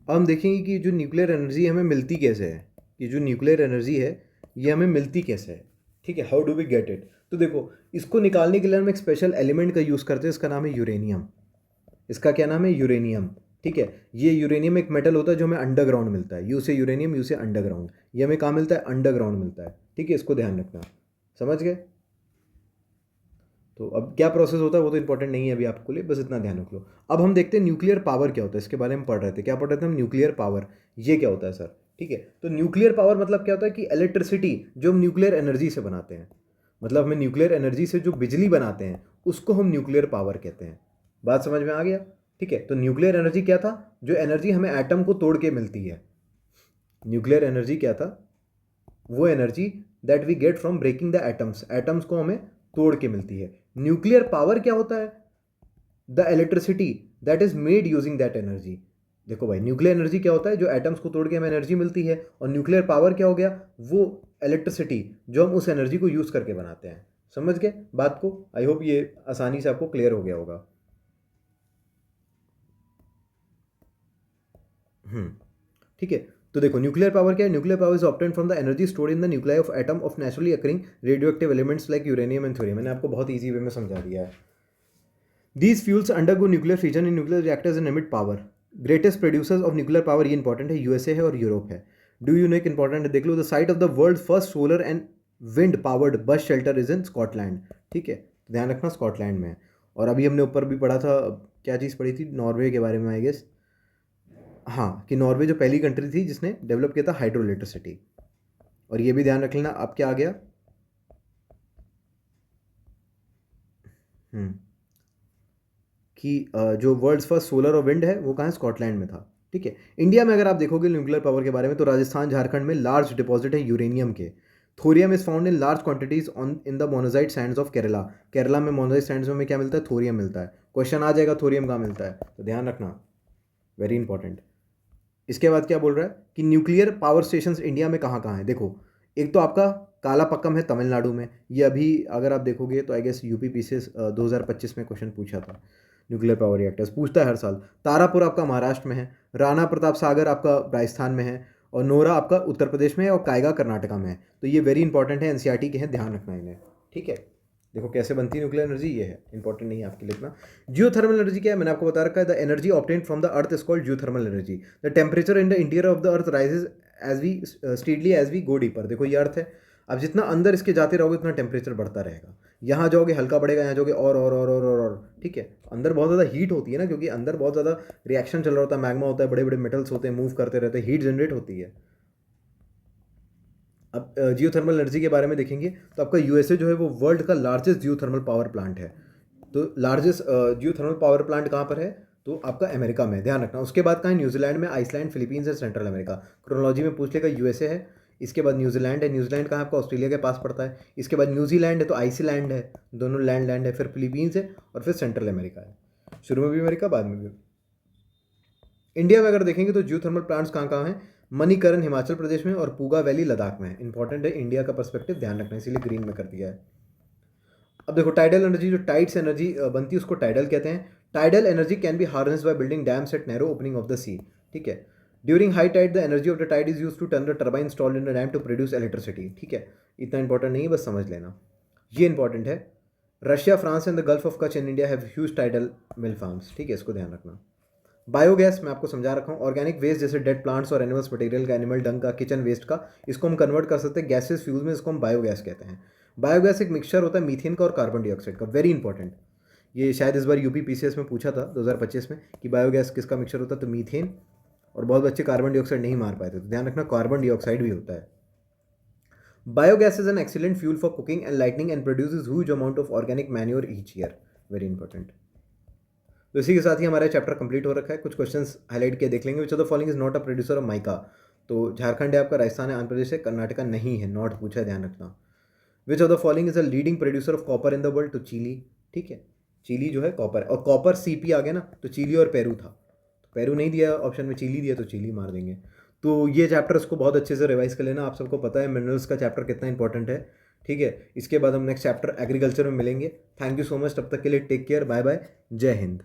अब हम देखेंगे कि जो न्यूक्लियर एनर्जी हमें मिलती कैसे है, कि जो न्यूक्लियर एनर्जी है ये हमें मिलती कैसे है। ठीक है, how do we get it? तो देखो, इसको निकालने के लिए हम एक स्पेशल एलिमेंट का यूज़ करते हैं, इसका नाम है यूरेनियम। इसका क्या नाम है? यूरेनियम। ठीक है, ये यूरेनियम एक मेटल होता है जो हमें अंडरग्राउंड मिलता है। यू से यूरेनियम, यू से अंडरग्राउंड। ये हमें कहाँ मिलता है? अंडरग्राउंड मिलता है। ठीक है, इसको ध्यान रखना। समझ गए? तो अब क्या प्रोसेस होता है वो तो इंपॉर्टेंट नहीं है अभी आपको लिए, बस इतना ध्यान रख लो। अब हम देखते हैं न्यूक्लियर पावर क्या होता है, इसके बारे में पढ़ रहे थे। क्या पढ़ रहे थे हम? Nuclear power. ये क्या होता है सर? ठीक है, तो न्यूक्लियर पावर मतलब क्या होता है कि इलेक्ट्रिसिटी जो हम न्यूक्लियर एनर्जी से बनाते हैं, मतलब हमें न्यूक्लियर एनर्जी से जो बिजली बनाते हैं, उसको हम न्यूक्लियर पावर कहते हैं। बात समझ में आ गया? ठीक है, तो न्यूक्लियर एनर्जी क्या था? जो एनर्जी हमें एटम को तोड़ के मिलती है। न्यूक्लियर एनर्जी क्या था? वो energy that we get from breaking the atoms, atoms को हमें तोड़ के मिलती है। न्यूक्लियर पावर क्या होता है? The electricity that is made using that energy. देखो भाई, न्यूक्लियर एनर्जी क्या होता है? जो एटम्स को तोड़ के हमें एनर्जी मिलती है। और न्यूक्लियर पावर क्या हो गया? वो इलेक्ट्रिसिटी जो हम उस एनर्जी को यूज करके बनाते हैं। समझ गए बात को? आई होप ये आसानी से आपको क्लियर हो गया होगा। हम्म, ठीक है, तो देखो न्यूक्लियर पावर क्या है? Nuclear power is obtained from the energy stored in the nuclei of atom of naturally occurring radio active elements like uranium and thorium. मैंने आपको बहुत ईजी वे में समझा दिया है। These fuels undergo nuclear fusion in nuclear reactors and emit power. Greatest producers of nuclear power, ये important है, USA है और यूरोप है। डू यू नो एक इंपॉर्टेंट है, देख लो, the site of the world first solar and wind powered bus shelter is in Scotland. ठीक है, तो ध्यान रखना स्कॉटलैंड में है। और अभी हमने ऊपर भी पढ़ा था, क्या चीज़ पढ़ी थी, नॉर्वे के बारे में आई गेस। हाँ, कि नॉर्वे जो पहली कंट्री थी जिसने डेवलप किया था हाइड्रो इलेक्ट्रिसिटी। और ये भी ध्यान रख लेना, अब क्या आ गया, हम्म, कि जो वर्ल्ड्स फर्स्ट सोलर और विंड है वो कहाँ है? स्कॉटलैंड में था। ठीक है, इंडिया में अगर आप देखोगे न्यूक्लियर पावर के बारे में, तो राजस्थान झारखंड में लार्ज डिपॉजिट है यूरेनियम के। Thorium is found in large quantities on in the monazite Sands of Kerala. Kerala में मोनोजाइट सैंड्स में क्या मिलता है? थोरियम मिलता है। क्वेश्चन आ जाएगा थोरियम कहाँ मिलता है, तो ध्यान रखना, वेरी इंपॉर्टेंट। इसके बाद क्या बोल रहा है कि न्यूक्लियर पावर स्टेशंस इंडिया में कहाँ कहाँ है? देखो, एक तो आपका कालापक्कम है तमिलनाडु में। ये अभी अगर आप देखोगे तो आई गेस यूपी पीसीएस 2025 में क्वेश्चन पूछा था, न्यूक्लियर पावर रिएक्टर्स पूछता है हर साल। तारापुर आपका महाराष्ट्र में है, राणा प्रताप सागर आपका राजस्थान में है, और नोरा आपका उत्तर प्रदेश में है, और कायगा कर्नाटका में है। तो ये वेरी इंपॉर्टेंट है, एनसीईआरटी के हैं, ध्यान रखना इन्हें। ठीक है, देखो कैसे बनती है न्यूक्लियर एनर्जी, ये है, इंपॉर्टेंट नहीं है आपके लिए इतना। जियोथर्मल एनर्जी क्या है? मैंने आपको बता रखा है, the energy obtained from the earth is called geothermal energy. The temperature in the interior of the earth rises as we steadily as we go deeper. देखो ये अर्थ है, अब जितना अंदर इसके जाते रहोगे उतना टेम्परेचर बढ़ता रहेगा। यहाँ जाओगे हल्का बढ़ेगा, यहाँ जाओगे और। ठीक है, अंदर बहुत ज़्यादा हीट होती है ना, क्योंकि अंदर बहुत ज़्यादा रिएक्शन चल रहा होता है, मैग्मा होता है, बड़े बड़े मेटल्स होते हैं, मूव करते रहते हैं, हीट जनरेट होती है। अब जियोथर्मल एनर्जी के बारे में देखेंगे तो आपका यूएसए जो है वो वर्ल्ड का लार्जेस्ट जियोथर्मल पावर प्लांट है। तो लार्जेस्ट जियोथर्मल पावर प्लांट कहाँ पर है? तो आपका अमेरिका में, ध्यान रखना। उसके बाद कहाँ है? न्यूजीलैंड में, आइसलैंड, फिलीपींस है, सेंट्रल अमेरिका। क्रोनोलॉजी में पूछ लेगा, यूएसए है, इसके बाद न्यूजीलैंड है। न्यूजीलैंड कहाँ है आपका? ऑस्ट्रेलिया के पास पड़ता है। इसके बाद न्यूजीलैंड है तो आइसलैंड है, दोनों लैंड लैंड है। फिर फिलीपींस है और फिर सेंट्रल अमेरिका है। शुरू में भी अमेरिका, बाद में भी। इंडिया में अगर देखेंगे तो जियो थर्मल प्लांट्स कहाँ कहाँ हैं? मणिकरण हिमाचल प्रदेश में और पूगा वैली लद्दाख में है। इंपॉर्टेंट है, इंडिया का पर्सपेक्टिव ध्यान रखना, इसीलिए ग्रीन में कर दिया है। अब देखो टाइडल एनर्जी, जो टाइड से एनर्जी बनती है उसको टाइडल कहते हैं। Tidal energy can be harnessed by building dams at narrow opening of the sea. ठीक है। During high tide the energy of the tide is use to turn the turbine installed in the dam to produce electricity. ठीक है, इतना important नहीं है, बस समझ लेना। ये इंपॉर्टेंट है। Russia, France and the gulf of Kutch in India have huge tidal mill farms. ठीक है, इसको ध्यान रखना। बायोगैस मैं आपको समझा रखा हूँ, ऑर्गेनिक वेस्ट जैसे डेड प्लांट्स और एनिमल्स मटेरियल का, एनिमल डंग का, किचन वेस्ट का, इसको हम कन्वर्ट कर सकते हैं गैसेस फ्यूल में, इसको हम बायोगैस कहते हैं। बायोगैस एक मिक्सचर होता है मीथेन का और कार्बन डाइऑक्साइड का, वेरी इंपॉर्टेंट। ये शायद इस बार यूपी पीसीएस में पूछा था 2025 में कि बायोगैस किसका मिक्सचर होता है, तो मीथेन, और बहुत बच्चे कार्बन डाइऑक्साइड नहीं मार पाए थे, तो ध्यान रखना कार्बन डाइऑक्साइड भी होता है। Biogas is an excellent fuel for cooking and lightning and produces huge amount of organic manure each year, very important. तो इसी के साथ ही हमारा चैप्टर कंप्लीट हो रखा है। कुछ क्वेश्चंस हाईलाइट किए देख लेंगे। Which of the following is not a producer of mica? तो झारखंड है आपका, राजस्थान है, आंध्र प्रदेश है, कर्नाटका नहीं है, नॉट पूछा है, ध्यान रखना। Which of the following is a leading producer of copper in the world? तो चिली। ठीक है, चिली जो है कॉपर है, और कॉपर सीपी आ गया ना, तो चिली और पेरू था, तो पेरू नहीं दिया ऑप्शन में, चिली दिया, तो चिली मार देंगे। तो ये चैप्टर इसको बहुत अच्छे से रिवाइज कर लेना। आप सबको पता है मिनरल्स का चैप्टर कितना इंपॉर्टेंट है। ठीक है, इसके बाद हम नेक्स्ट चैप्टर एग्रीकल्चर में मिलेंगे। थैंक यू सो मच, तब तक के लिए टेक केयर, बाय बाय, जय हिंद।